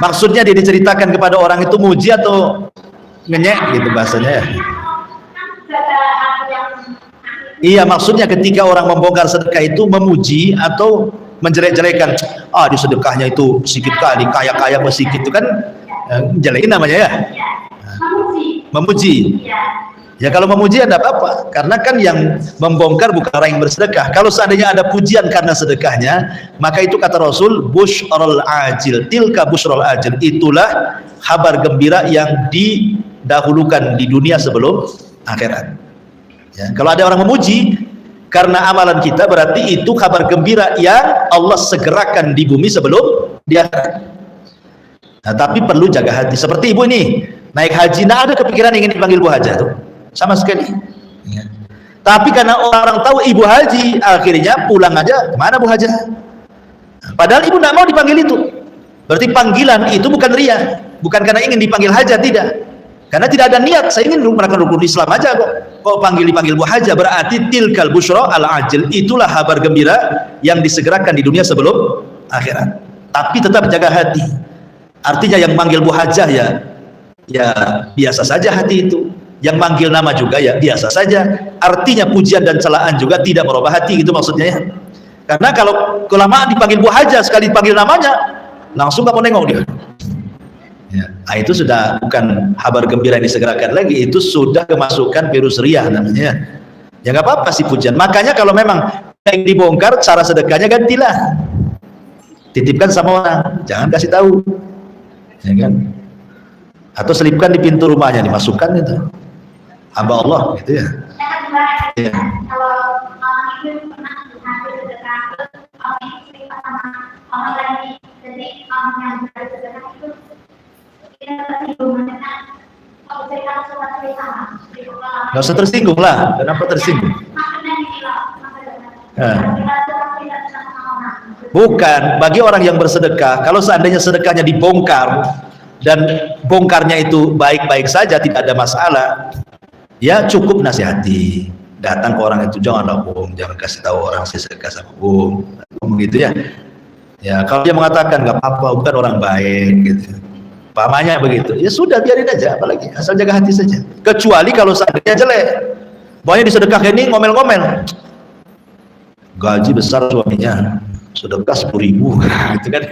Maksudnya dia diceritakan kepada orang itu muji atau ngenyek gitu bahasanya ya. Iya maksudnya ketika orang membongkar sedekah itu memuji atau menjelek-jelekan. Ah di sedekahnya itu sedikit kali, kaya-kaya sedikit itu kan jelekin namanya ya. Memuji. Ya kalau memuji ada apa-apa, karena kan yang membongkar bukan orang yang bersedekah. Kalau seandainya ada pujian karena sedekahnya, maka itu kata Rasul busyrul ajil, tilka busyrul ajil, itulah kabar gembira yang didahulukan di dunia sebelum akhirat. Ya, kalau ada orang memuji karena amalan kita, berarti itu kabar gembira yang Allah segerakan di bumi sebelum di akhirat. Nah, tapi perlu jaga hati. Seperti ibu ini naik haji, nah ada kepikiran ingin dipanggil Bu Haja tuh. Sama sekali ya. Tapi karena orang tahu ibu haji, akhirnya pulang aja, mana Bu Haja? Padahal ibu tidak mau dipanggil itu. Berarti panggilan itu bukan ria, bukan karena ingin dipanggil Haja, tidak. Karena tidak ada niat, saya ingin melakukan rukun Islam aja kok. Kok dipanggil Bu Haja, berarti tilkal busyra al ajil, itulah kabar gembira yang disegerakan di dunia sebelum akhirat. Tapi tetap jaga hati. Artinya yang manggil Bu Haja ya biasa saja hati itu. Yang manggil nama juga ya biasa saja. Artinya pujian dan celaan juga tidak merubah hati, gitu maksudnya ya. Karena kalau kelamaan dipanggil Bu Haja, sekali dipanggil namanya langsung kamu nengok dia ya. Nah, itu sudah bukan kabar gembira yang disegerakan lagi, itu sudah kemasukan virus ria namanya ya. Nggak apa-apa sih pujian. Makanya kalau memang yang dibongkar, cara sedekahnya gantilah, titipkan sama orang, jangan kasih tahu ya kan, atau selipkan di pintu rumahnya, dimasukkan itu hamba Allah gitu ya. Ya. Kalau orang itu pernah berhasil sedekah, orang itu cerita sama orang lagi, jadi yang dari sedekah itu kita tersinggung dengan kalau saya sudah cerita Nggak usah tersinggung lah. Kenapa tersinggung? Bukan, bagi orang yang bersedekah, kalau seandainya sedekahnya dibongkar dan bongkarnya itu baik-baik saja, tidak ada masalah, ya cukup nasihati. Datang ke orang itu, janganlah bohong, jangan kasih tahu orang saya sedekah sama bohong, begitu ya. Ya kalau dia mengatakan nggak apa-apa, bukan orang baik, gitu. Pamannya begitu, ya sudah biarin aja, apalagi asal jaga hati saja. Kecuali kalau seandainya jelek, pokoknya disedekah ini ngomel-ngomel, gaji besar suaminya, sedekah 10.000, gitu kan?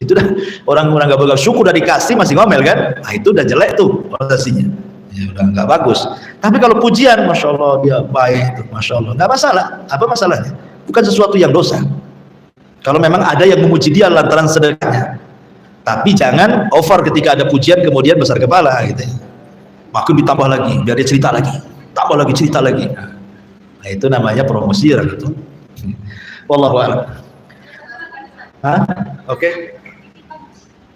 Itu dah orang-orang nggak bersyukur udah dikasih masih ngomel kan? Nah itu udah jelek tuh orientasinya, ya udah nggak bagus. Tapi kalau pujian, masya Allah dia baik, tuh, masya Allah, nggak masalah. Apa masalahnya? Bukan sesuatu yang dosa. Kalau memang ada yang memuji dia lantaran sedekahnya. Tapi jangan over ketika ada pujian kemudian besar kepala gitu. Makin ditambah lagi, biar dia cerita lagi, tambah lagi, cerita lagi. Nah itu namanya promosi gitu. Wallahu a'lam. Hah? Oke.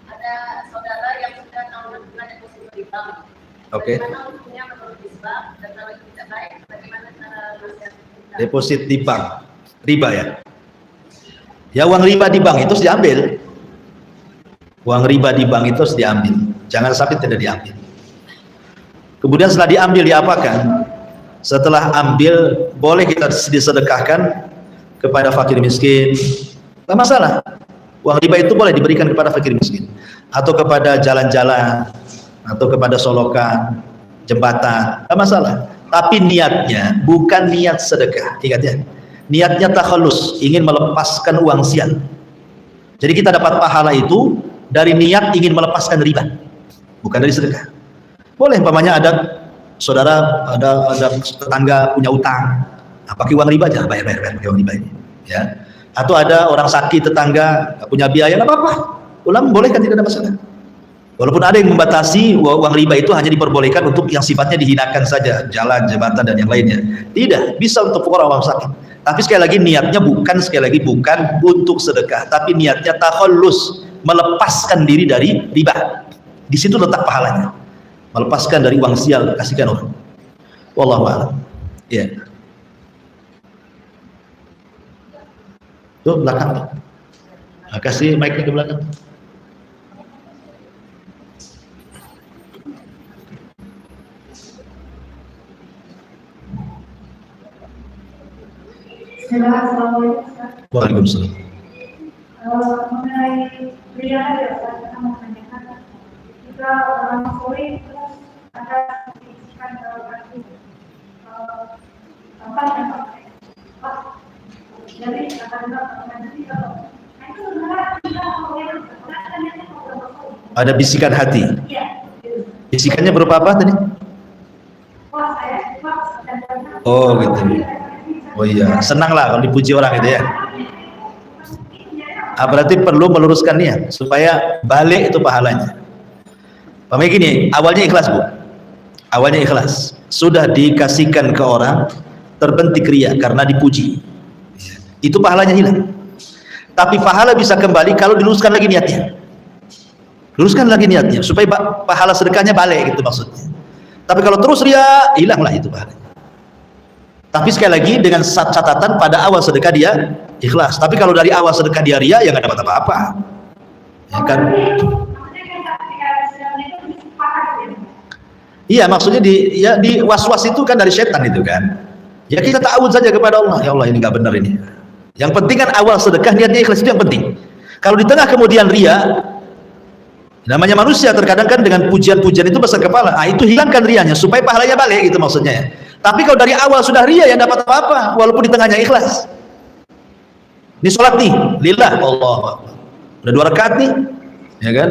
Ada saudara yang sudah tahun depan deposito di bank. Oke. Bagaimana hukumnya menurut Islam dan kalau itu tidak baik, bagaimana cara nasihat? Deposit di bank, riba ya. Ya uang riba di bank itu harus diambil. Uang riba di bank itu harus diambil, jangan sampai tidak diambil. Kemudian setelah diambil diapakan? Setelah ambil boleh kita disedekahkan kepada fakir miskin, tidak masalah. Uang riba itu boleh diberikan kepada fakir miskin, atau kepada jalan-jalan, atau kepada solokan, jembatan, tidak masalah. Tapi niatnya bukan niat sedekah, ingat ya. Niatnya takhallus, ingin melepaskan uang sial. Jadi kita dapat pahala itu dari niat ingin melepaskan riba, bukan dari sedekah. Boleh umpamanya ada saudara, ada tetangga punya utang, pakai uang riba aja, bayar pakai uang riba ini, ya. Atau ada orang sakit tetangga nggak punya biaya, nggak apa-apa. Ulama bolehkan, tidak ada masalah. Walaupun ada yang membatasi uang riba itu hanya diperbolehkan untuk yang sifatnya dihinakan saja, jalan, jabatan dan yang lainnya. Tidak, bisa untuk orang sakit. Tapi sekali lagi niatnya bukan untuk sedekah, tapi niatnya takhallus, melepaskan diri dari riba. Di situ letak pahalanya. Melepaskan dari uang sial, kasihkan orang. Wallahu a'lam. Ya. Tuh belakang tuh. Nah, kasih mic-nya ke belakang. Assalamualaikum. Waalaikumsalam. Mengenai pria ya, kita mau tanyakan jika orang sore terus ada bisikan kartu apa yang jadi akan nanti kalau itu sebenarnya ada bisikan hati. Iya. Bisikannya berupa apa tadi? Oh gitu. Oh iya, senanglah kalau dipuji orang gitu ya. Berarti perlu meluruskan niat supaya balik itu pahalanya. Paham gini, awalnya ikhlas Bu. Awalnya ikhlas. Sudah dikasihkan ke orang, terbentik riya karena dipuji. Itu pahalanya hilang. Tapi pahala bisa kembali kalau diluruskan lagi niatnya. Luruskan lagi niatnya supaya pahala sedekahnya balik gitu maksudnya. Tapi kalau terus riya, hilanglah itu pahalanya. Tapi sekali lagi dengan catatan pada awal sedekah dia ikhlas. Tapi kalau dari awal sedekah dia ria, ya nggak dapat apa-apa. Ya kan? Iya, maksudnya di was-was itu kan dari setan itu kan. Ya kita ta'awud saja kepada Allah. Ya Allah ini nggak benar ini. Yang penting kan awal sedekah niatnya ikhlas, itu yang penting. Kalau di tengah kemudian ria, namanya manusia terkadang kan dengan pujian-pujian itu besar kepala. Itu hilangkan rianya supaya pahalanya balik gitu maksudnya ya. Tapi kalau dari awal sudah ria, yang dapat apa-apa walaupun di tengahnya ikhlas. Ini sholat nih, lillah, Allah. Udah 2 rakaat nih, ya kan?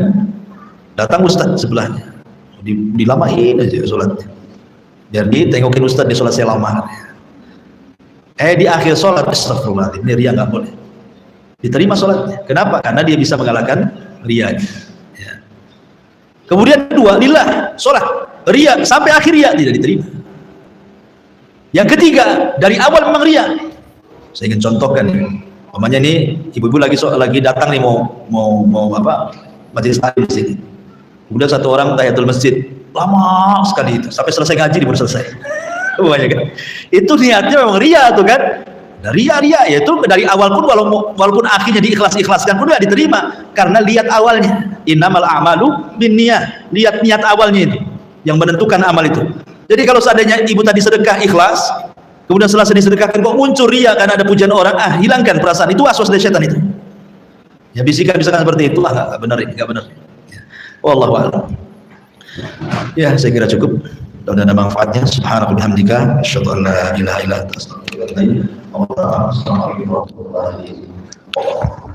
Datang ustaz sebelahnya, dilamain aja sholatnya. Biar ditengokin ustaz di sholat saya lama. Di akhir sholat, astagfirullah, ini ria nggak boleh. Diterima sholatnya. Kenapa? Karena dia bisa mengalahkan rianya. Ya. Kemudian kedua, lillah, sholat, ria sampai akhir ria tidak diterima. Yang ketiga, dari awal memang ria. Saya ingin contohkan, namanya nih ibu-ibu lagi datang nih mau majelis taklim di sini. Kemudian satu orang tahiyatul masjid, lama sekali itu, sampai selesai ngaji baru selesai. Banyak kan? Itu niatnya memang ria tuh kan? Ria ya itu dari awal pun walaupun akhirnya diikhlaskan pun tidak diterima karena lihat awalnya. Innamal a'malu binniyah. Lihat niat awalnya itu yang menentukan amal itu. Jadi kalau seandainya ibu tadi sedekah ikhlas, kemudian selesai disedekahkan kok muncul ria karena ada pujian orang, hilangkan perasaan itu, waswas dari setan itu. Ya bisikan-bisikan seperti itu nggak benar ini, nggak benar. Wallahu a'lam. Ya, saya kira cukup. Dan ada manfaatnya. Subhanallah bihamdika asyhadu an la ilaha illa anta astaghfiruka wa atubu ilaik. Assalamualaikum warahmatullahi wabarakatuh.